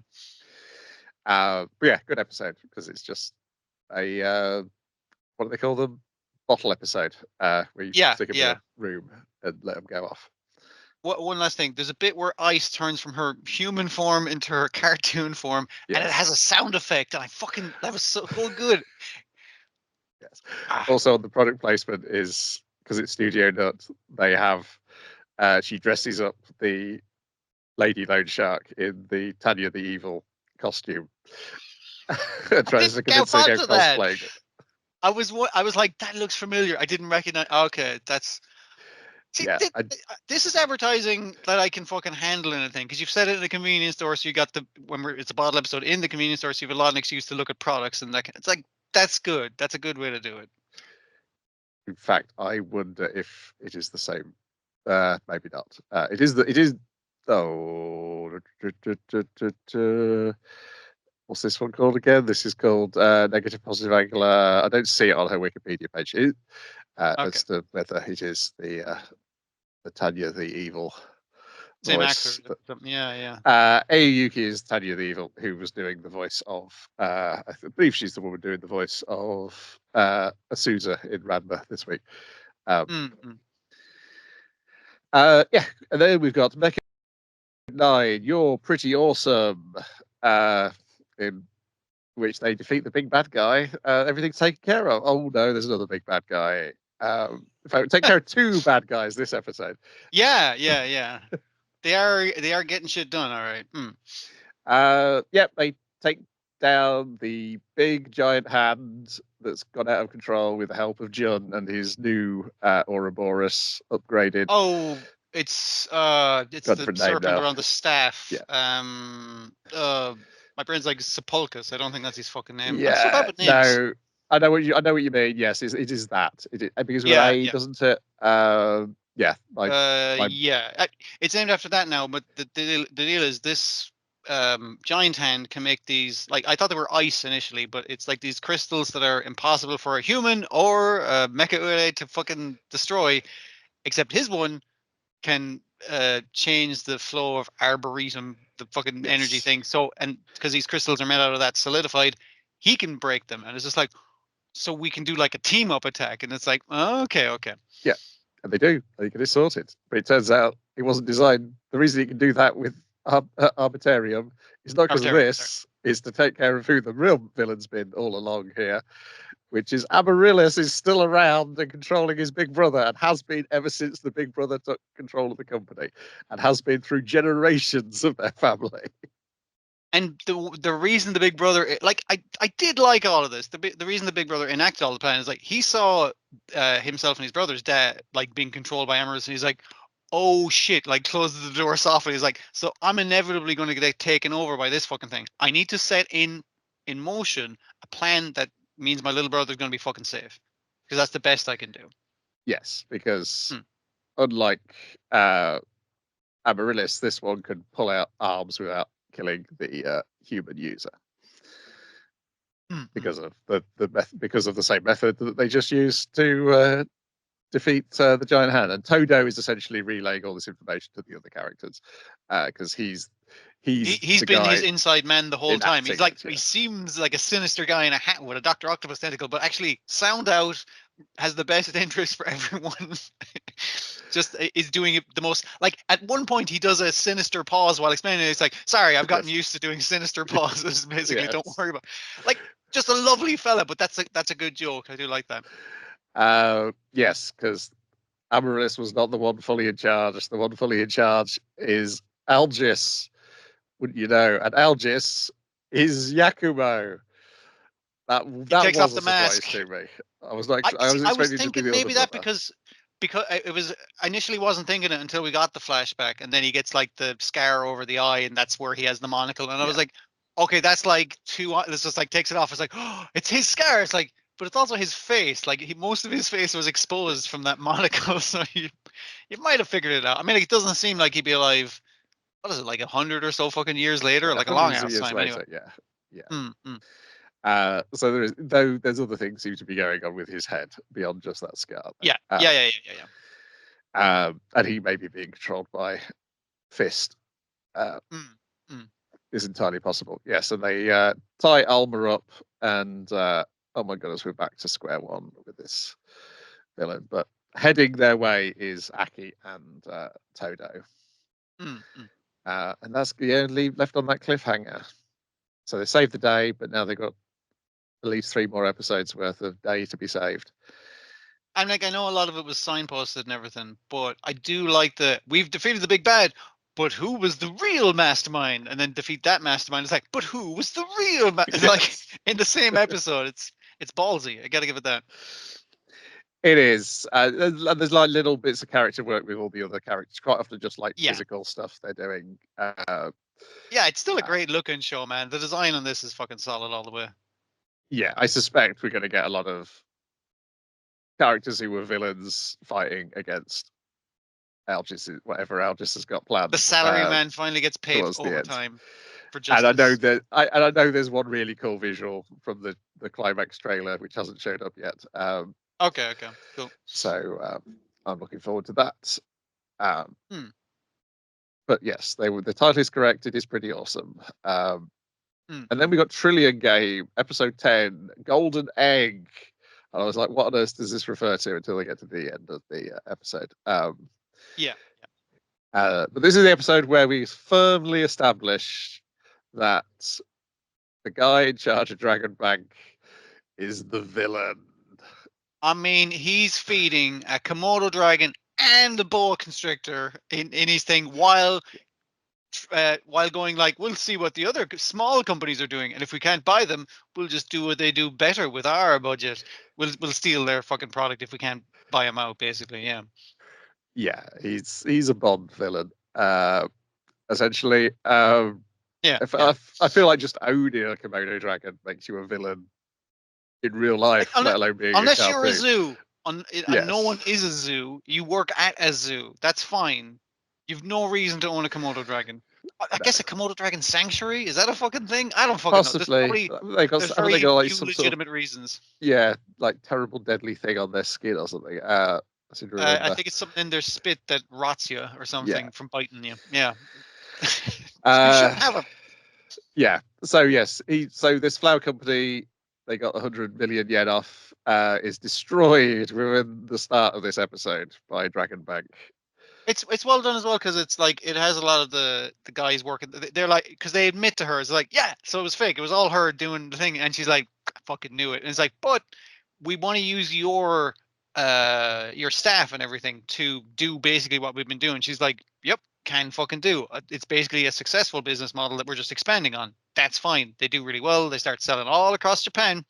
But yeah, good episode because it's just a what do they call them? Bottle episode. Where you stick them in a room and let them go off. One last thing. There's a bit where Ice turns from her human form into her cartoon form, and it has a sound effect. And that was so good. Yes. Also, the product placement is because it's Studio Nut. They have she dresses up the Lady Loan Shark in the Tanya the Evil costume. Tries to convince her to go cosplay. I was like, that looks familiar. I didn't recognize. Okay, that's. See, Yeah, this is advertising that I can fucking handle anything because you've said it in the convenience store. So you got it's a bottle episode in the convenience store, so you have a lot of excuse to look at products and that. It's like that's good. That's a good way to do it. in fact, I wonder if it is the same. Maybe not. It is. Oh, what's this one called again? This is called Negative Positive Angular. I don't see it on her Wikipedia page. As to whether it is the Tanya the Evil Same voice. actor. Yeah. Yuki is Tanya the Evil, who was doing the voice of. I believe she's the woman doing the voice of Asuza in Ranma this week. Yeah, and then we've got Mecha-Ude, You're Pretty Awesome, in which they defeat the big bad guy. Everything's taken care of. Oh no, there's another big bad guy. In fact, take care of two bad guys this episode. Yeah. They are getting shit done. All right. They take down the big giant hand that's gone out of control with the help of Jun and his new Ouroboros upgraded. Oh, it's the serpent now. around the staff. Yeah. My brain's like Sepulchus. I don't think that's his fucking name. Yeah. I'm so bad with names. No. I know what you mean. Yes, it is that. Because with A, doesn't it? Yeah. It's named after that now. But the deal is this giant hand can make these, like, I thought they were ice initially, but it's like these crystals that are impossible for a human or a Mecha-Ude to fucking destroy. Except his one can change the flow of arboretum, the fucking energy thing. So, and because these crystals are made out of that solidified, he can break them. And it's just like, so we can do like a team up attack. And it's like, oh, okay. Yeah, and they do. They get it sorted. But it turns out it wasn't designed. The reason you can do that with Arbitrarium is not because of this. Is to take care of who the real villain's been all along here, which is Amaryllis is still around and controlling his big brother and has been ever since the big brother took control of the company and has been through generations of their family. And the reason the big brother, like, I did like all of this. The reason the big brother enacted all the plan is like he saw himself and his brother's dad like being controlled by Amaryllis, and he's like, oh shit, like closes the door softly. He's like, so I'm inevitably going to get taken over by this fucking thing. I need to set in motion a plan that means my little brother's going to be fucking safe, because that's the best I can do. Yes, because unlike Amaryllis, this one could pull out arms without killing the human user because of because of the same method that they just used to defeat the giant hand. And Todo is essentially relaying all this information to the other characters because he's been guy his inside man the whole time. He's like, yeah. he seems like a sinister guy in a hat with a Dr. Octopus tentacle, but actually sound out has the best interest for everyone. Just is doing it the most, like at one point he does a sinister pause while explaining it. It's like, sorry, I've gotten used to doing sinister pauses. Basically, don't worry about, like, just a lovely fella, but that's a good joke. I do like that. Yes, because Amaryllis was not the one fully in charge. The one fully in charge is Algis, wouldn't you know? And Algis is Yakumo. That takes was off a the surprise mask. to me. I was like, I was thinking maybe that because it was, I initially wasn't thinking it until we got the flashback, and then he gets like the scar over the eye, and that's where he has the monocle. And I was like, okay, that's like it's just like takes it off. It's like, oh, it's his scar. It's like, but it's also his face. Like most of his face was exposed from that monocle, so you might have figured it out. I mean, it doesn't seem like he'd be alive. What is it, like 100 or so fucking years later? Like a long ass time later, anyway. Yeah. So there's other things seem to be going on with his head beyond just that scar. Yeah. And he may be being controlled by Fist. Is entirely possible. Yes, and they tie Alma up, and oh my goodness, we're back to square one with this villain. But heading their way is Aki and Todo. And that's the only left on that cliffhanger. So they saved the day, but now they've got at least 3 more episodes worth of day to be saved. I'm like, I know a lot of it was signposted and everything, but I do like we've defeated the big bad, but who was the real mastermind? And then defeat that mastermind. It's like, but who was the real mastermind? Like in the same episode, it's ballsy. I gotta give it that. It is. There's like little bits of character work with all the other characters. Quite often, just like physical stuff they're doing. Yeah, it's still a great looking show, man. The design on this is fucking solid all the way. Yeah, I suspect we're going to get a lot of characters who were villains fighting against Algis, whatever Algis has got planned. The salaryman finally gets paid overtime for justice. And I know that I know there's one really cool visual from the climax trailer which hasn't showed up yet. Okay, cool. So I'm looking forward to that. But yes, the title is correct. It is pretty awesome. And then we got Trillion Game, episode 10, Golden Egg. And I was like, what on earth does this refer to until they get to the end of the episode? But this is the episode where we firmly establish that the guy in charge of Dragon Bank is the villain. I mean, he's feeding a Komodo dragon and a boa constrictor in his thing while going like, we'll see what the other small companies are doing, and if we can't buy them, we'll just do what they do better with our budget. We'll steal their fucking product if we can't buy them out, basically. Yeah, he's a Bond villain, essentially. I feel like just owning a Komodo dragon makes you a villain in real life, let alone being unless you're a zoo. And no one is a zoo. You work at a zoo. That's fine. You've no reason to own a Komodo dragon. I guess a Komodo dragon sanctuary, is that a fucking thing? I don't fucking know. There's very few legitimate reasons. Yeah, like terrible deadly thing on their skin or something. I think it's something in their spit that rots you or something from biting you. Yeah. You shouldn't have them. Yeah. So yes, so this flower company, they got 100 million yen off, is destroyed within the start of this episode by Dragon Bank. It's well done as well, because it's like it has a lot of the guys working. They're like, because they admit to her, it's like, yeah, so it was fake. It was all her doing the thing, and she's like, I fucking knew it. And it's like, but we want to use your staff and everything to do basically what we've been doing. She's like, yep, can fucking do. It's basically a successful business model that we're just expanding on. That's fine. They do really well. They start selling all across Japan.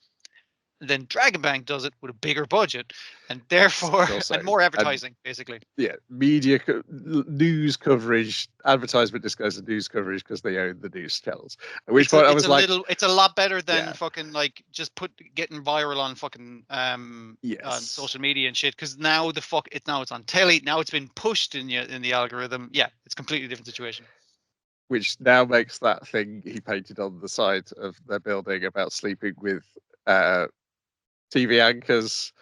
then Dragon Bank does it with a bigger budget, and therefore Also, and more and advertising, basically. yeah, news coverage, advertisement disguised as news coverage because they own the news channels. At which point I was like, it's a lot better than Yeah. fucking like just getting viral on fucking on yes, social media and shit. Because now it's on telly. Now it's been pushed in the algorithm. Yeah, it's a completely different situation. which now makes that thing he painted on the side of their building about sleeping with TV anchors.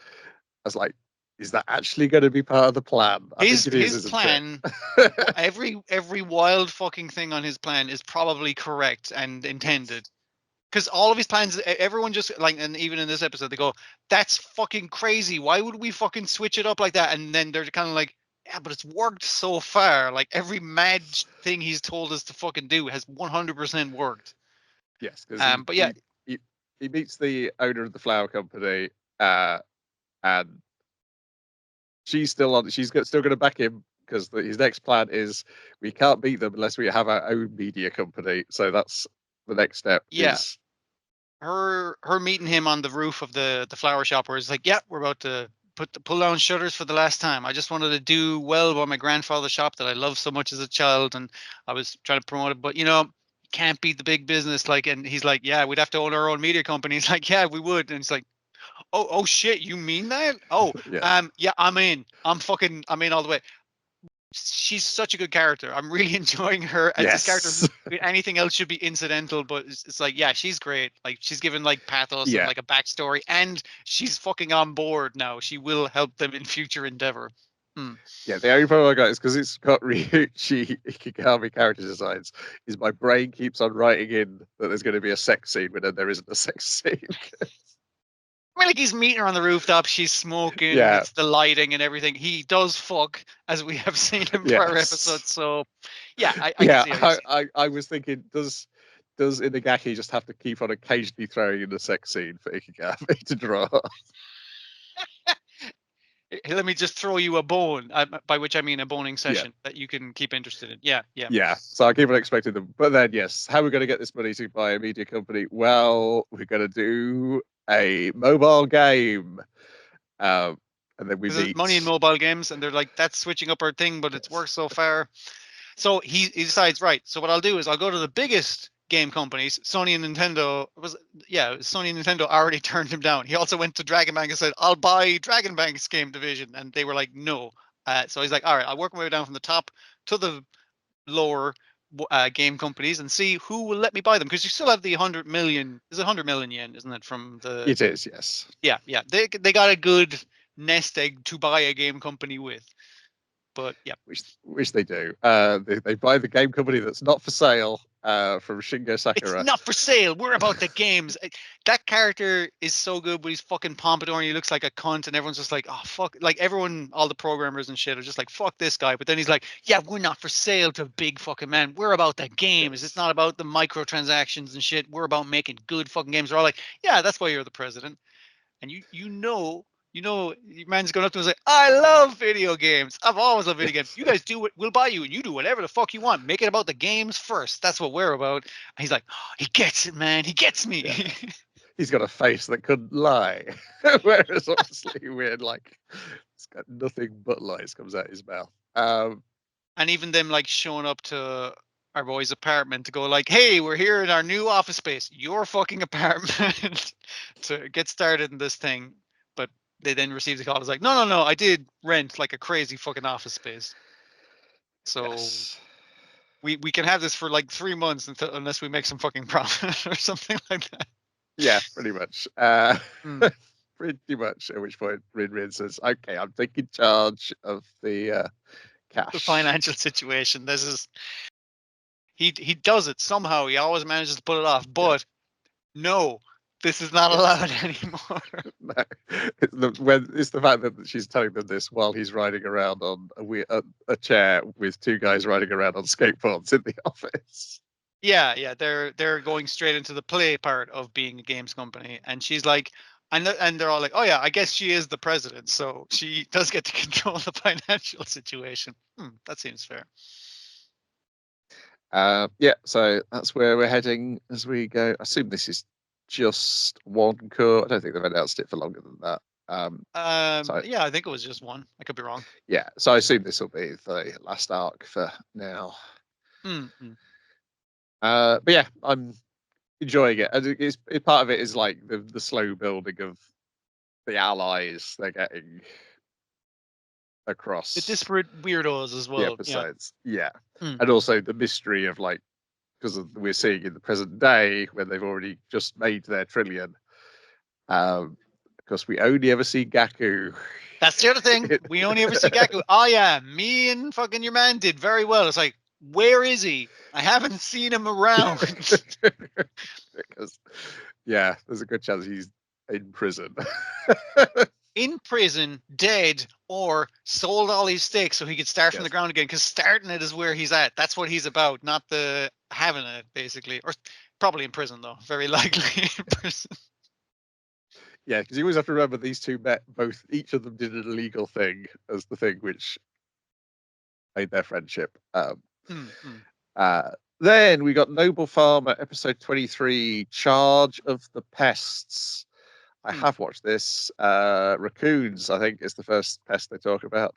I was like, is that actually going to be part of the plan? I think it is, His isn't plan, it? every wild fucking thing on his plan is probably correct and intended. Because all of his plans, everyone just like, and even in this episode, they go, "That's fucking crazy. Why would we fucking switch it up like that?" And then they're kind of like, "Yeah, but it's worked so far. Like every mad thing he's told us to fucking do has 100% worked." Yes, because But yeah, he meets the owner of the flower company, and she's still on. Still going to back him because his next plan is we can't beat them unless we have our own media company. So that's the next step. yeah, Is her meeting him on the roof of the flower shop, where it's like, "Yeah, we're about to pull down shutters for the last time. I just wanted to do well by my grandfather's shop that I loved so much as a child, and I was trying to promote it, but you know, you can't beat the big business." Like, and he's like, "Yeah, we'd have to own our own media company." He's like, "Yeah, we would," and it's like, "Oh shit, you mean that? Oh, yeah, yeah, I'm in. I'm in all the way." She's such a good character. I'm really enjoying her as this character. yes, Anything else should be incidental, but it's like, yeah, she's great. Like she's given like pathos and yeah. like a backstory, and she's fucking on board now. She will help them in future endeavor. Yeah, the only problem I got is because it's got Ryuichi Ikigami character designs, is my brain keeps on writing in that there's going to be a sex scene when there isn't a sex scene. I mean, like he's meeting her on the rooftop. She's smoking. Yeah, It's the lighting and everything. He does fuck, as we have seen in prior episodes. yes. So, yeah, I can Yeah, see how you see I was thinking, does Inagaki just have to keep on occasionally throwing in a sex scene for Ikigami to draw? Let me just throw you a bone, by which I mean a boning Yeah, session that you can keep interested in. Yeah, yeah. yeah. So I keep on expecting them, but then yes, how are we going to get this money to buy a media company? Well, we're going to do a mobile game, um, and then we Because there's money in meet. mobile games, and they're like, that's switching up our thing, but it's Yes. worked so far. So he decides, right. So what I'll do is I'll go to the biggest game companies. Sony and Nintendo Sony and Nintendo already turned him down. He also went to Dragon Bank and said, "I'll buy Dragon Bank's game division," and they were like, "No." So he's like, "All right, I'll work my way down from the top to the lower game companies and see who will let me buy them, because you still have the 100 million. Is it 100 million yen? Isn't it from the? It is, yes. Yeah, yeah. They got a good nest egg to buy a game company with. But yeah, Which they do. They buy the game company that's not for sale from Shingo it's Sakura. not for sale. We're about the games. That character is so good, but he's fucking pompadour and he looks like a cunt, and everyone's just like, "Oh fuck!" Like everyone, all the programmers and shit are just like, "Fuck this guy." But then he's like, "Yeah, we're not for sale to big fucking man. We're about the games. It's Yes. not about the microtransactions and shit. We're about making good fucking games." We're all like, "Yeah, that's why you're the president." And your man's going up to him and say, "I love video games. I've always loved video games. You guys do it. We'll buy you, and you do whatever the fuck you want. Make it about the games first. That's what we're about." And he's like, "Oh, he gets it, man. He gets me." Yeah. He's got a face that couldn't lie. Whereas obviously we're like, it's got nothing but lies comes out his mouth. And even them like showing up to our boy's apartment to go like, "Hey, we're here in our new office space. Your fucking apartment," to get started in this thing. But they then receive the call. It's like, no, I did rent like a crazy fucking office space. So Yes. we can have this for like 3 months unless we make some fucking profit or something like that. Yeah, pretty much. Mm. Pretty much. At which point Rin Rin says, "Okay, I'm taking charge of the The cash." financial situation. This is he does it somehow. He always manages to pull it off, Yeah. but no, this is not Yes. allowed anymore. No. It's the fact that she's telling them this while he's riding around on a chair with two guys riding around on skateboards in the office. Yeah, they're going straight into the play part of being a games company, and she's like, and they're all like, "Oh yeah, I guess she is the president, so she does get to control the financial situation." That seems fair. Yeah, so that's where we're heading as we go. I assume this is just one core. I don't think they've announced it for longer than that. So Yeah, I think it was just one. I could be wrong. yeah, so I assume this will be the last arc for now. Mm-hmm. But yeah, I'm enjoying it. And it's part of it is like the slow building of the allies they're getting across The disparate weirdos as the well. episodes. Yeah. Mm. And also the mystery of like, because we're seeing in the present day when they've already just made their trillion. Because we only ever see Gaku. That's the other thing. We only ever see Gaku. Oh yeah, me and fucking your man did very well. It's like, where is he? I haven't seen him around. Because yeah, there's a good chance he's in prison. In prison, dead, or sold all his stakes so he could start from the ground again. Because starting it is where he's at. That's what he's about, not the having it, basically. Or probably in prison though. Very likely in prison. Yeah, because you always have to remember these two met both. Each of them did an illegal thing as the thing which made their friendship. Then we got Noble Farmer episode 23, Charge of the Pests. I have watched this. Raccoons, I think, is the first pest they talk about.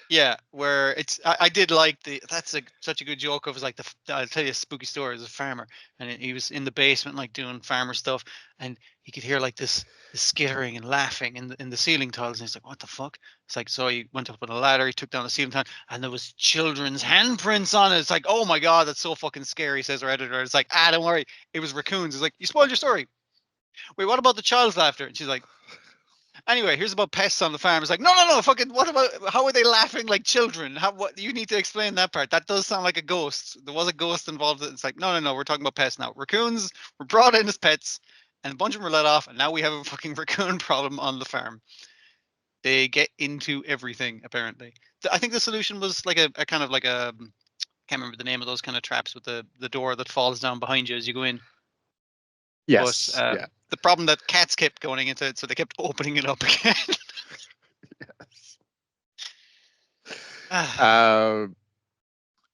Yeah, where it's I did like that's such a good joke of like I'll tell you a spooky story. As a farmer, and he was in the basement like doing farmer stuff, and he could hear like this skittering and laughing in the ceiling tiles, and he's like, "What the fuck?" It's like, so he went up on a ladder, he took down the ceiling tile, and there was children's handprints on it. It's like, oh my god, that's so fucking scary, says our editor. It's like, don't worry, it was raccoons. It's like, you spoiled your story. Wait, what about the child's laughter? And she's like, anyway, here's about pests on the farm. It's like, no, fucking, what about, how are they laughing like children? What, you need to explain that part. That does sound like a ghost. There was a ghost involved. It's like, no, we're talking about pests now. Raccoons were brought in as pets, and a bunch of them were let off, and now we have a fucking raccoon problem on the farm. They get into everything, apparently. I think the solution was like a kind of like a, can't remember the name of those kind of traps with the door that falls down behind you as you go in. Yes. But yeah. the problem that cats kept going into it, so they kept opening it up again. Yes.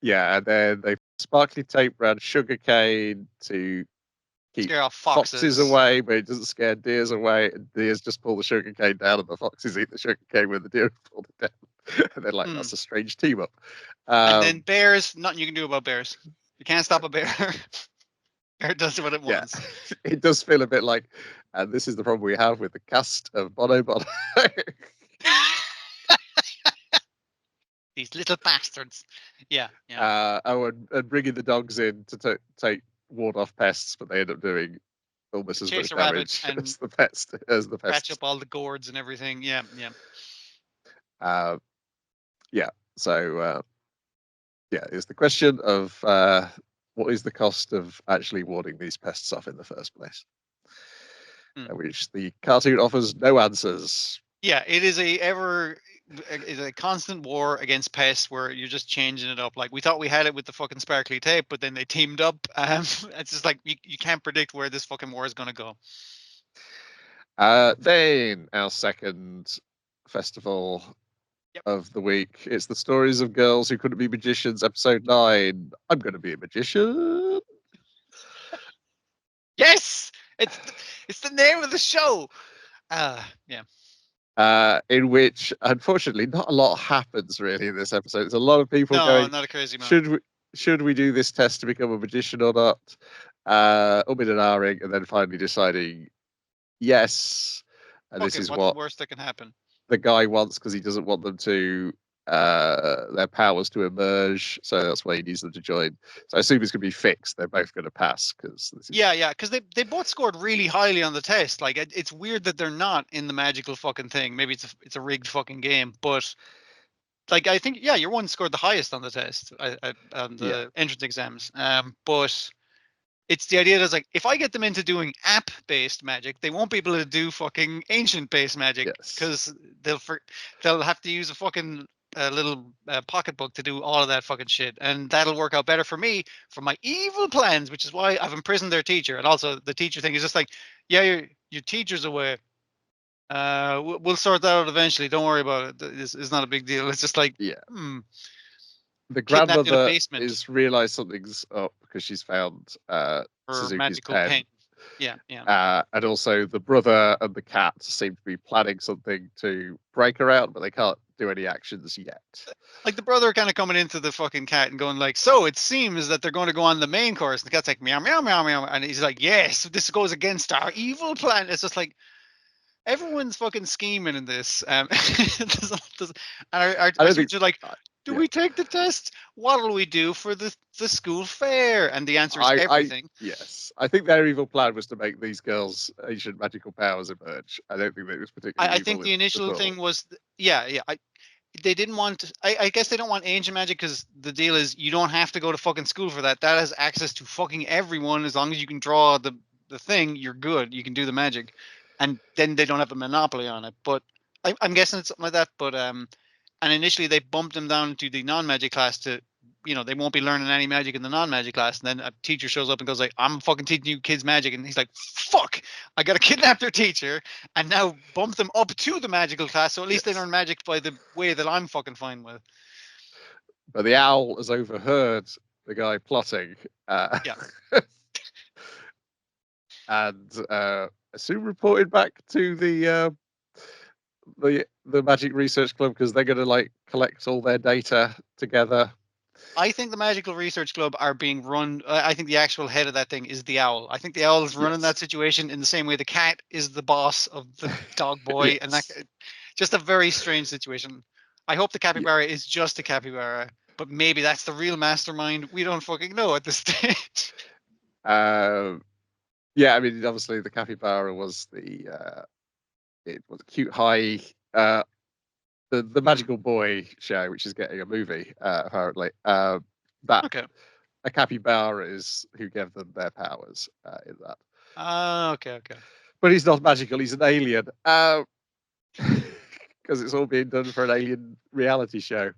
Yeah, and then they sparkly tape around sugarcane to keep Scare off foxes away, but it doesn't scare deers away. And deers just pull the sugarcane down, and the foxes eat the sugarcane when the deer pull it down. And they're like, that's a strange team up. And then bears, nothing you can do about bears. You can't stop a bear. Bear does what it wants. It does feel a bit like, and this is the problem we have with the cast of Bono Bono. These little bastards. Yeah. And bringing the dogs in to take ward off pests, but they end up doing almost as much damage as the pests. Scratch up all the gourds and everything. Yeah. So it's the question of what is the cost of actually warding these pests off in the first place, which the cartoon offers no answers. Yeah, it is a constant war against pests where you're just changing it up. Like, we thought we had it with the fucking sparkly tape, but then they teamed up. It's just like you can't predict where this fucking war is going to go. Then our second festival of the week, it's the stories of girls who couldn't be magicians, episode 9. I'm going to be a magician. Yes, it's the name of the show. In which, unfortunately, not a lot happens really in this episode. It's a lot of people going, not a crazy amount. Should we do this test to become a magician or not? Umming and ahhing, and then finally deciding yes. And this is what's the worst that can happen. The guy wants, because he doesn't want them to their powers to emerge, so that's why he needs them to join. So I assume it's going to be fixed. They're both going to pass because because they both scored really highly on the test. Like, it's weird that they're not in the magical fucking thing. Maybe it's a rigged fucking game, but like, I think your one scored the highest on the test, on the entrance exams. But it's the idea that's like, if I get them into doing app-based magic, they won't be able to do fucking ancient-based magic because they'll have to use a fucking little pocketbook to do all of that fucking shit, and that'll work out better for me for my evil plans, which is why I've imprisoned their teacher. And also, the teacher thing is just like, your teacher's away. We'll sort that out eventually. Don't worry about it. It's not a big deal. It's just like, The grandmother is realized something's up because she's found Suzuki's magical pen. Yeah. Yeah. And also the brother and the cat seem to be planning something to break her out, but they can't do any actions yet. Like the brother kind of coming into the fucking cat and going like, so it seems that they're going to go on the main course. And the cat's like, meow, meow, meow, meow. And he's like, yes, this goes against our evil plan. It's just like, everyone's fucking scheming in this. And our teacher's like, do we take the test? What'll we do for the school fair? And the answer is everything. Yes. I think their evil plan was to make these girls' ancient magical powers emerge. I don't think that it was particularly I think the initial thing was, they didn't want, I guess they don't want ancient magic because the deal is you don't have to go to fucking school for that. That has access to fucking everyone. As long as you can draw the thing, you're good. You can do the magic. And then they don't have a monopoly on it. But I'm guessing it's something like that. But and initially they bumped them down to the non-magic class to, they won't be learning any magic in the non-magic class. And then a teacher shows up and goes like, I'm fucking teaching you kids magic. And he's like, fuck, I got to kidnap their teacher and now bump them up to the magical class. So at least they learn magic by the way that I'm fucking fine with. But the owl has overheard the guy plotting. Yeah. And soon reported back to the Magic Research Club because they're going to like collect all their data together. I think the Magical Research Club are being run. I think the actual head of that thing is the owl. I think the owl is running that situation in the same way the cat is the boss of the dog boy, and that just a very strange situation. I hope the capybara is just a capybara, but maybe that's the real mastermind. We don't fucking know at this stage. Yeah, I mean, obviously the capybara was it was Cute High, the Magical Boy show, which is getting a movie apparently. A capybara is who gave them their powers in that. Okay. But he's not magical; he's an alien. Because it's all being done for an alien reality show.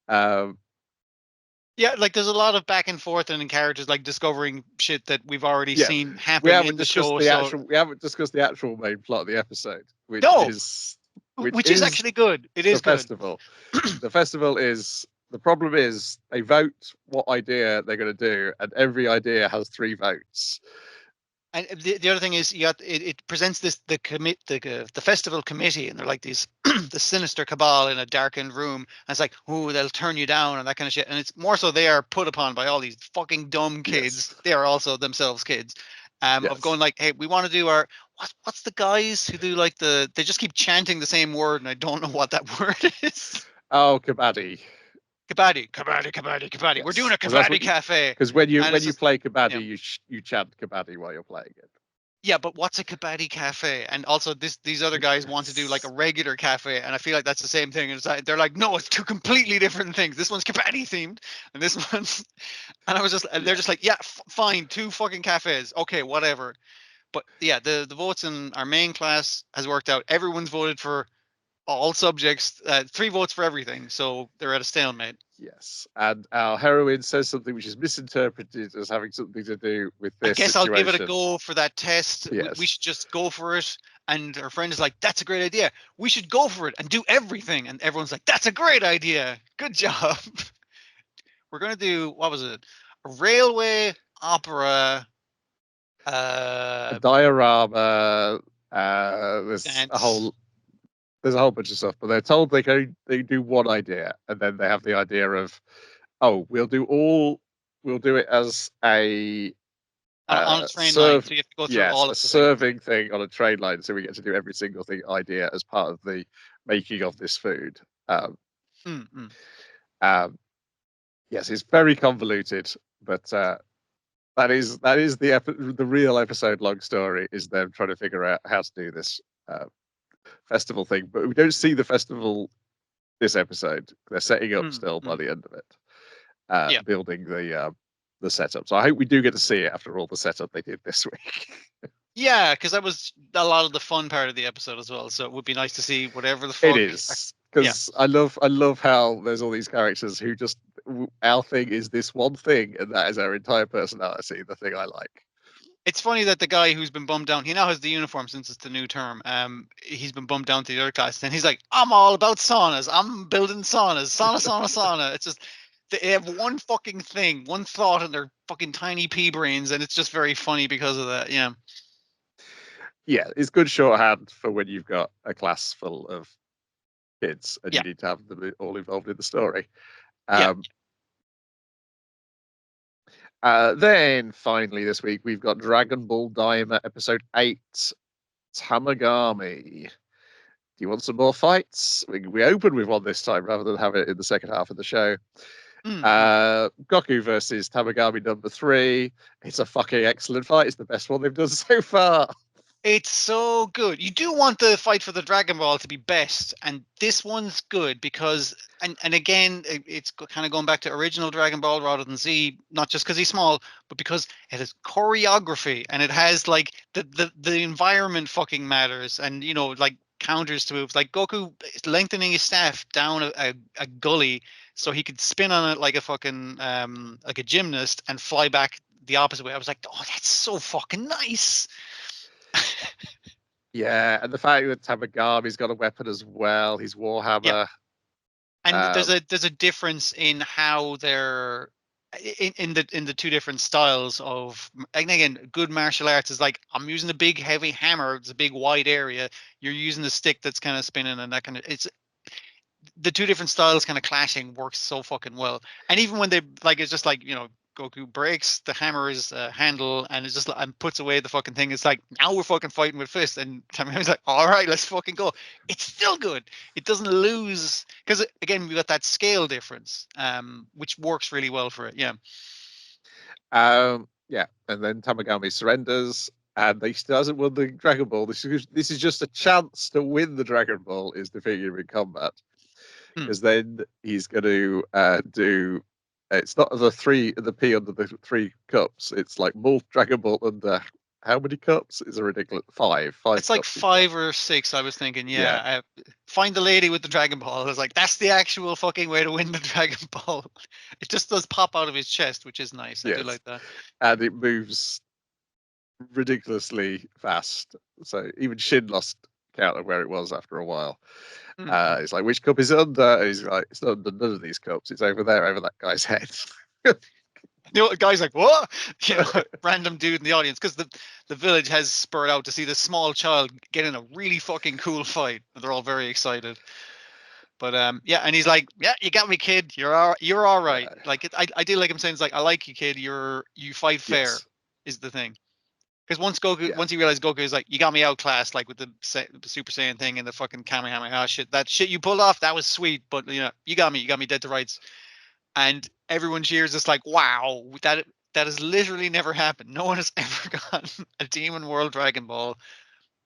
Yeah, like there's a lot of back and forth and characters like discovering shit that we've already seen happen in the show. We haven't discussed the actual main plot of the episode, which is actually good. It is the festival. The festival is the problem is they vote what idea they're going to do, and every idea has 3 votes. And the other thing is, it presents the festival committee, and they're like these the sinister cabal in a darkened room, and it's like, oh, they'll turn you down and that kind of shit. And it's more so they are put upon by all these fucking dumb kids. They are also themselves kids, of going like, hey, we want to do our what's the guys who do like they just keep chanting the same word, and I don't know what that word is. Oh, kabaddi. Kabaddi. Yes. We're doing a kabaddi cafe. Because when you play kabaddi, you chant kabaddi while you're playing it. Yeah, but what's a kabaddi cafe? And also, these other guys want to do like a regular cafe, and I feel like that's the same thing. It's like, they're like, no, it's 2 completely different things. This one's kabaddi themed, and this one's. And I was just, they're just like, yeah, fine, 2 fucking cafes, okay, whatever. But yeah, the votes in our main class has worked out. Everyone's voted for all subjects, 3 votes for everything, so they're at a stalemate. Yes, and our heroine says something which is misinterpreted as having something to do with this. I guess situation. I'll give it a go for that test. Yes. We should just go for it. And her friend is like, that's a great idea. We should go for it and do everything. And everyone's like, that's a great idea. Good job. We're going to do, what was it? A railway opera. A diorama. There's a whole bunch of stuff, but they're told they do one idea, and then they have the idea of, oh, we'll do it as a on a train line, so you have to go through all of a serving thing on a train line, so we get to do every single idea as part of the making of this food. Yes, it's very convoluted, but that is the real episode long story is them trying to figure out how to do this festival thing. But we don't see the festival this episode. They're setting up still by the end of it, building the setup. So I hope we do get to see it after all the setup they did this week. Yeah, because that was a lot of the fun part of the episode as well. So it would be nice to see whatever the fuck it is. Because I love how there's all these characters who just our thing is this one thing, and that is our entire personality. The thing I like. It's funny that the guy who's been bumped down, he now has the uniform since it's the new term. He's been bumped down to the other class, and he's like, "I'm all about saunas. I'm building saunas. Sauna. It's just They have one fucking thing, one thought in their fucking tiny pea brains, and it's just very funny because of that. Yeah. Yeah, it's good shorthand for when you've got a class full of kids and Yeah. you need to have them all involved in the story. Yeah. Then finally this week we've got Dragon Ball Daima episode 8, Tamagami. Do you want some more fights? We open with one this time rather than have it in the second half of the show. Goku versus Tamagami number 3. It's a fucking excellent fight. It's the best one they've done so far. It's so good. You do want the fight for the Dragon Ball to be best, and this one's good because, and again, it's kind of going back to original Dragon Ball rather than Z, not just because he's small, but because it has choreography and it has like the environment fucking matters, and you know, like counters to moves, like Goku is lengthening his staff down a gully so he could spin on it like a fucking like a gymnast and fly back the opposite way. I was like, oh, that's so fucking nice. Yeah, and the fact that Tamagami's got a weapon as well, his Warhammer. Yeah. And there's a difference in how they're in the two different styles of, and again, good martial arts is like, I'm using a big heavy hammer, it's a big wide area, you're using the stick that's kind of spinning, and that kind of, it's the two different styles kind of clashing works so fucking well. And even when they like, it's just like, you know, Goku breaks the hammer's handle and it's just and puts away the fucking thing. It's like, now we're fucking fighting with fists, and Tamagami's like, all right, let's fucking go. It's still good. It doesn't lose because again we got that scale difference, which works really well for it. Yeah. Yeah, and then Tamagami surrenders, and he still hasn't won the Dragon Ball. This is just a chance to win the Dragon Ball, is defeating him in combat, because then he's going to do. It's not the P under the 3 cups. It's like Dragon Ball under how many cups? It's a ridiculous 5. It's like cups. 5 or 6. I was thinking, yeah. Find the lady with the Dragon Ball. I was like, that's the actual fucking way to win the Dragon Ball. It just does pop out of his chest, which is nice. I do like that. And it moves ridiculously fast. So even Shin lost count of where it was after a while. He's like, which cup is it under? And he's like, it's not under none of these cups. It's over there, over that guy's head. You know, the guy's like, what? You know, random dude in the audience, because the village has spurred out to see this small child get in a really fucking cool fight. And they're all very excited. But yeah, and he's like, yeah, you got me, kid. You're all right. Like I do like him saying, it's like, I like you, kid. You fight fair, is the thing. Because once he realized Goku is like, you got me outclassed, like with the Super Saiyan thing and the fucking Kamehameha shit. That shit you pulled off, that was sweet, but you know, you got me dead to rights. And everyone cheers. It's like, wow, that has literally never happened. No one has ever gotten a Demon World Dragon Ball,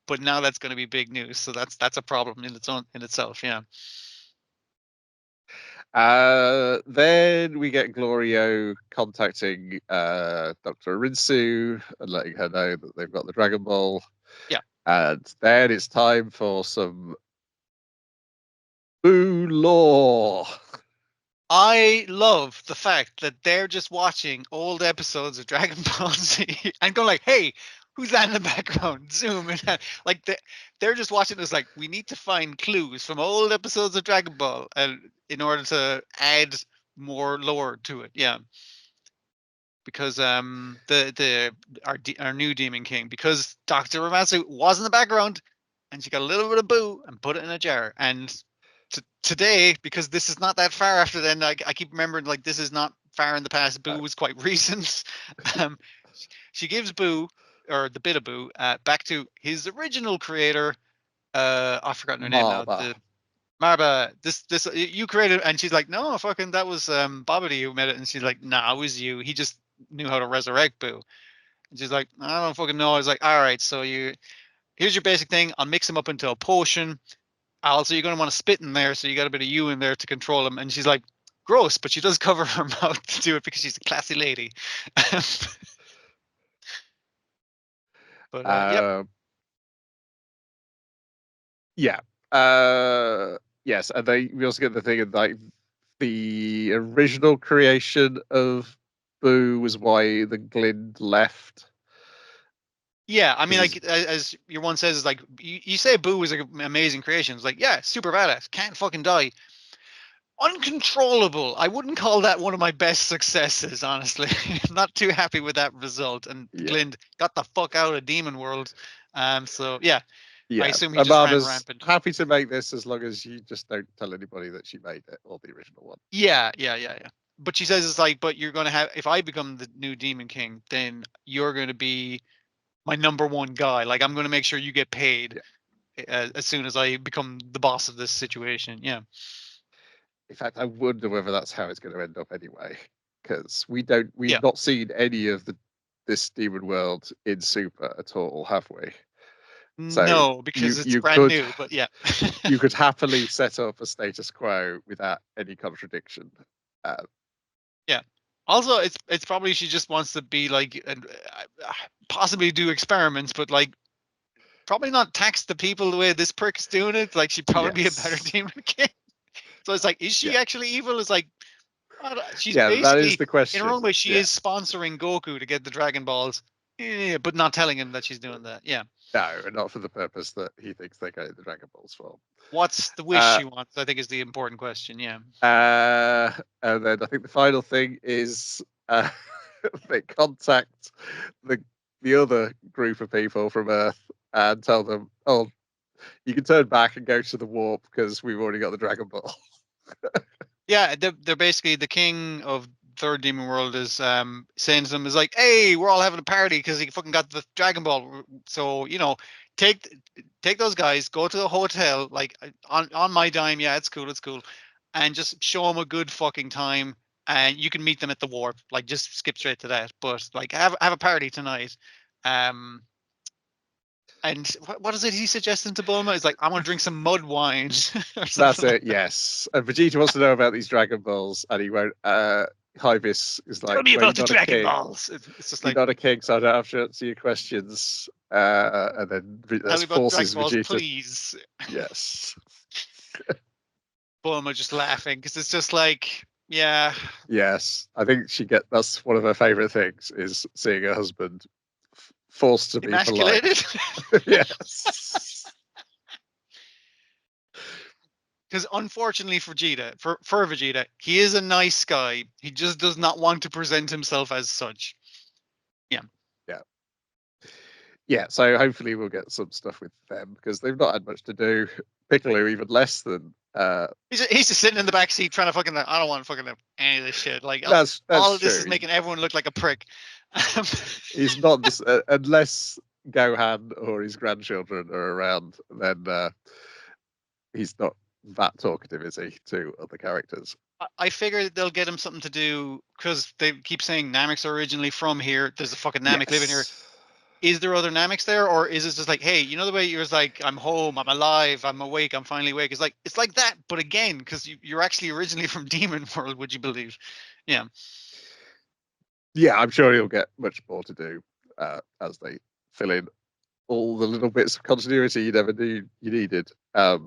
but now that's going to be big news. So that's a problem in itself. Yeah. Then we get Glorio contacting Dr. Rinsu and letting her know that they've got the Dragon Ball. Yeah. And then it's time for some Boo lore. I love the fact that they're just watching old episodes of Dragon Ball Z and going like, hey, who's that in the background? Zoom in. Like they're just watching this like, we need to find clues from old episodes of Dragon Ball and in order to add more lore to it. Yeah. Because our new Demon King, because Dr. Ramatsu was in the background and she got a little bit of Boo and put it in a jar. And today, because this is not that far after then, I keep remembering like this is not far in the past. Boo was quite recent. She gives Boo, or the bit of Boo, back to his original creator. I've forgotten her name now. Marba, this you created, and she's like, no, fucking that was Bobbity who made it, and she's like, nah, it was you. He just knew how to resurrect Boo. And she's like, I don't fucking know. I was like, all right, so here's your basic thing. I'll mix him up into a potion. Also, you're going to want to spit in there, so you got a bit of you in there to control him. And she's like, gross, but she does cover her mouth to do it because she's a classy lady. But yes, and we also get the thing of like the original creation of Boo was why the Glint left. Yeah, I mean, like as your one says, is like you say Boo was an amazing creation. It's like, yeah, super badass, can't fucking die. Uncontrollable. I wouldn't call that one of my best successes, honestly. I'm not too happy with that result. And Yeah. Glyn got the fuck out of Demon World. So yeah, I Yeah. assume he just ran Amada's rampant. happy to make this as long as you just don't tell anybody that she made it or the original one. Yeah. But she says it's like, but you're gonna have if I become the new Demon King, then you're gonna be my number one guy. Like I'm gonna make sure you get paid as soon as I become the boss of this situation. Yeah. In fact, I wonder whether that's how it's going to end up anyway, because Yeah. we've not seen any of this Demon World in Super at all, have we? So No, because it's you brand could new. But yeah. you could happily set up a status quo without any contradiction. Uh, Yeah. Also, it's probably she just wants to be like, and possibly do experiments, but like probably not tax the people the way this prick's doing it. Like she'd probably be a better yes, demon king. So it's like, is yeah, she actually evil? It's like, she's yeah, that is basically the in her question. own way. She Yeah, is sponsoring Goku to get the Dragon Balls, but not telling him that she's doing that. Yeah. no, not for the purpose that he thinks they're getting the Dragon Balls for. What's the wish Uh, she wants? I think is the important question. Yeah. and then I think the final thing is they contact the other group of people from Earth and tell them, "Oh, you can turn back and go to the warp because we've already got the Dragon Ball." Yeah, they're basically the king of Third Demon World is saying to them is like, hey, we're all having a party because he fucking got the Dragon Ball. So take take those guys, go to the hotel, like on my dime. Yeah, it's cool, and just show them a good fucking time. And you can meet them at the warp. Like, just skip straight to that. But like, have a party tonight. Um, and what is it he suggesting to Bulma? Is like, I'm gonna drink some mud wine or That's something like it. that. Yes, and Vegeta wants to know about these Dragon Balls, and he won't. Hyvis is Tell like, me "Well, you're about the not a Dragon king. Balls. It's just You're like, not a king, so I don't have to answer your questions." And then tell that me about forces Dragon Balls, Vegeta. please. Yes. Bulma just laughing because it's just like, yeah, Yes, I think that's one of her favorite things is seeing her husband forced to be polite. emasculated. Yes. Because unfortunately for Vegeta, for Vegeta, he is a nice guy. He just does not want to present himself as such. Yeah, Yeah. Yeah, so hopefully we'll get some stuff with them because they've not had much to do. Piccolo even less than he's just sitting in the back seat trying to fucking. I don't want to fucking have any of this shit. Like that's all of this true. is making everyone look like a prick. He's not this unless Gohan or his grandchildren are around, then he's not that talkative, is he, to other characters? I figure they'll get him something to do because they keep saying Nameks are originally from here. There's a fucking Namek living here. Yes. Is there other Nameks there, or is it just like, hey, you know the way you're like, I'm home, I'm alive, I'm awake, I'm finally awake? It's like that, but again, because you're actually originally from Demon World, would you believe? Yeah. Yeah, I'm sure he'll get much more to do as they fill in all the little bits of continuity you never knew you needed. That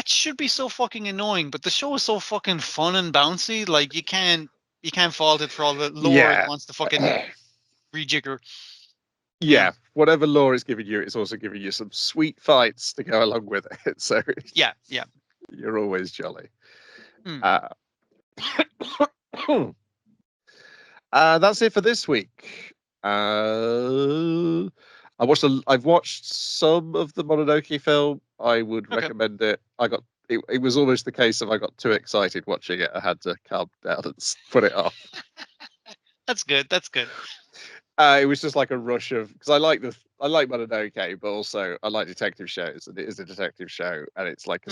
should be so fucking annoying, but the show is so fucking fun and bouncy. Like you can't fault it for all the lore it Yeah. wants to fucking rejigger. Yeah. Yeah, whatever lore it's giving you, it's also giving you some sweet fights to go along with it. So Yeah. you're always jolly. Hmm. Uh, that's it for this week. I've watched some of the Mononoke film. I would Okay. recommend it. It was almost the case of I got too excited watching it. I had to calm down and put it off. That's good. That's good. It was just like a rush of because I like Mononoke, but also I like detective shows, and it is a detective show, and it's like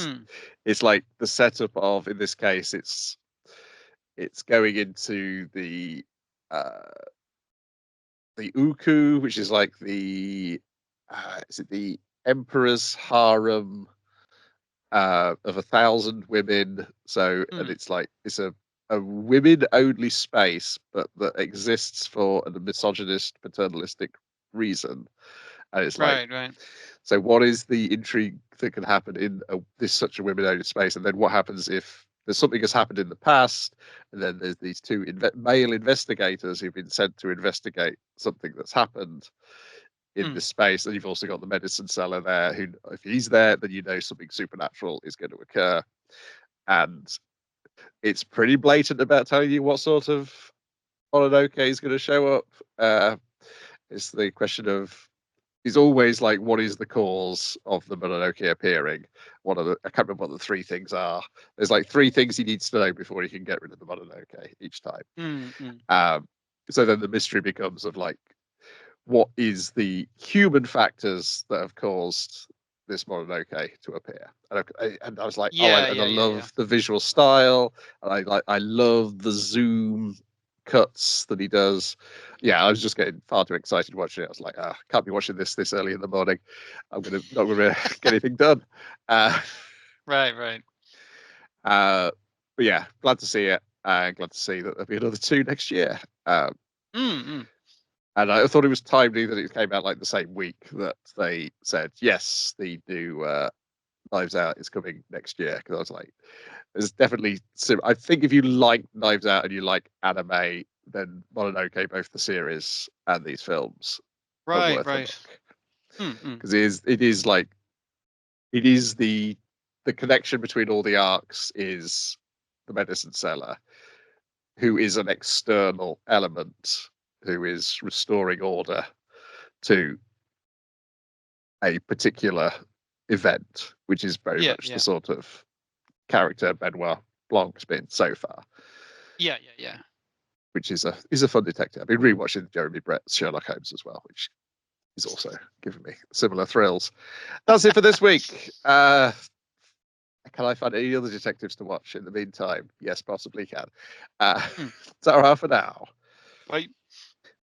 the setup of in this case it's going into uh the Uku, which is like is it the Emperor's harem of 1,000 women? So, and Hmm. it's like it's a women only space, but that exists for a misogynist, paternalistic reason. And it's like, Right. so what is the intrigue that can happen in this such a women only space? And then what happens if there's something has happened in the past, and then there's these two male investigators who've been sent to investigate something that's happened in Hmm. this space. And you've also got the medicine seller there who, if he's there, then you know something supernatural is going to occur. and it's pretty blatant about telling you what sort of Mononoke is going to show up. It's the question of, he's always like, what is the cause of the Mononoke appearing? I can't remember what the three things are. There's like three things he needs to know before he can get rid of the Mononoke each time. So then the mystery becomes of like, what is the human factors that have caused this Mononoke to appear? And I was like, I love the visual style, and I love the zoom cuts that he does. Yeah, I was just getting far too excited watching it. I was like, can't be watching this early in the morning. I'm not gonna get anything done. Right. But yeah, glad to see it. Glad to see that there'll be another 2 next year. And I thought it was timely that it came out like the same week that they said, yes, the new Knives Out is coming next year. Because I was like, there's definitely I think if you like Knives Out and you like anime, then Mononoke, both the series and these films, are worth a look. Because it is the connection between all the arcs is the medicine seller, who is an external element, who is restoring order to a particular event, which is very much the sort of character Benoit Blanc's been so far. Yeah. Which is a fun detective. I've been rewatching Jeremy Brett's Sherlock Holmes as well, which is also giving me similar thrills. That's it for this week. Can I find any other detectives to watch in the meantime? Yes, possibly can. Is that all right for now? Bye.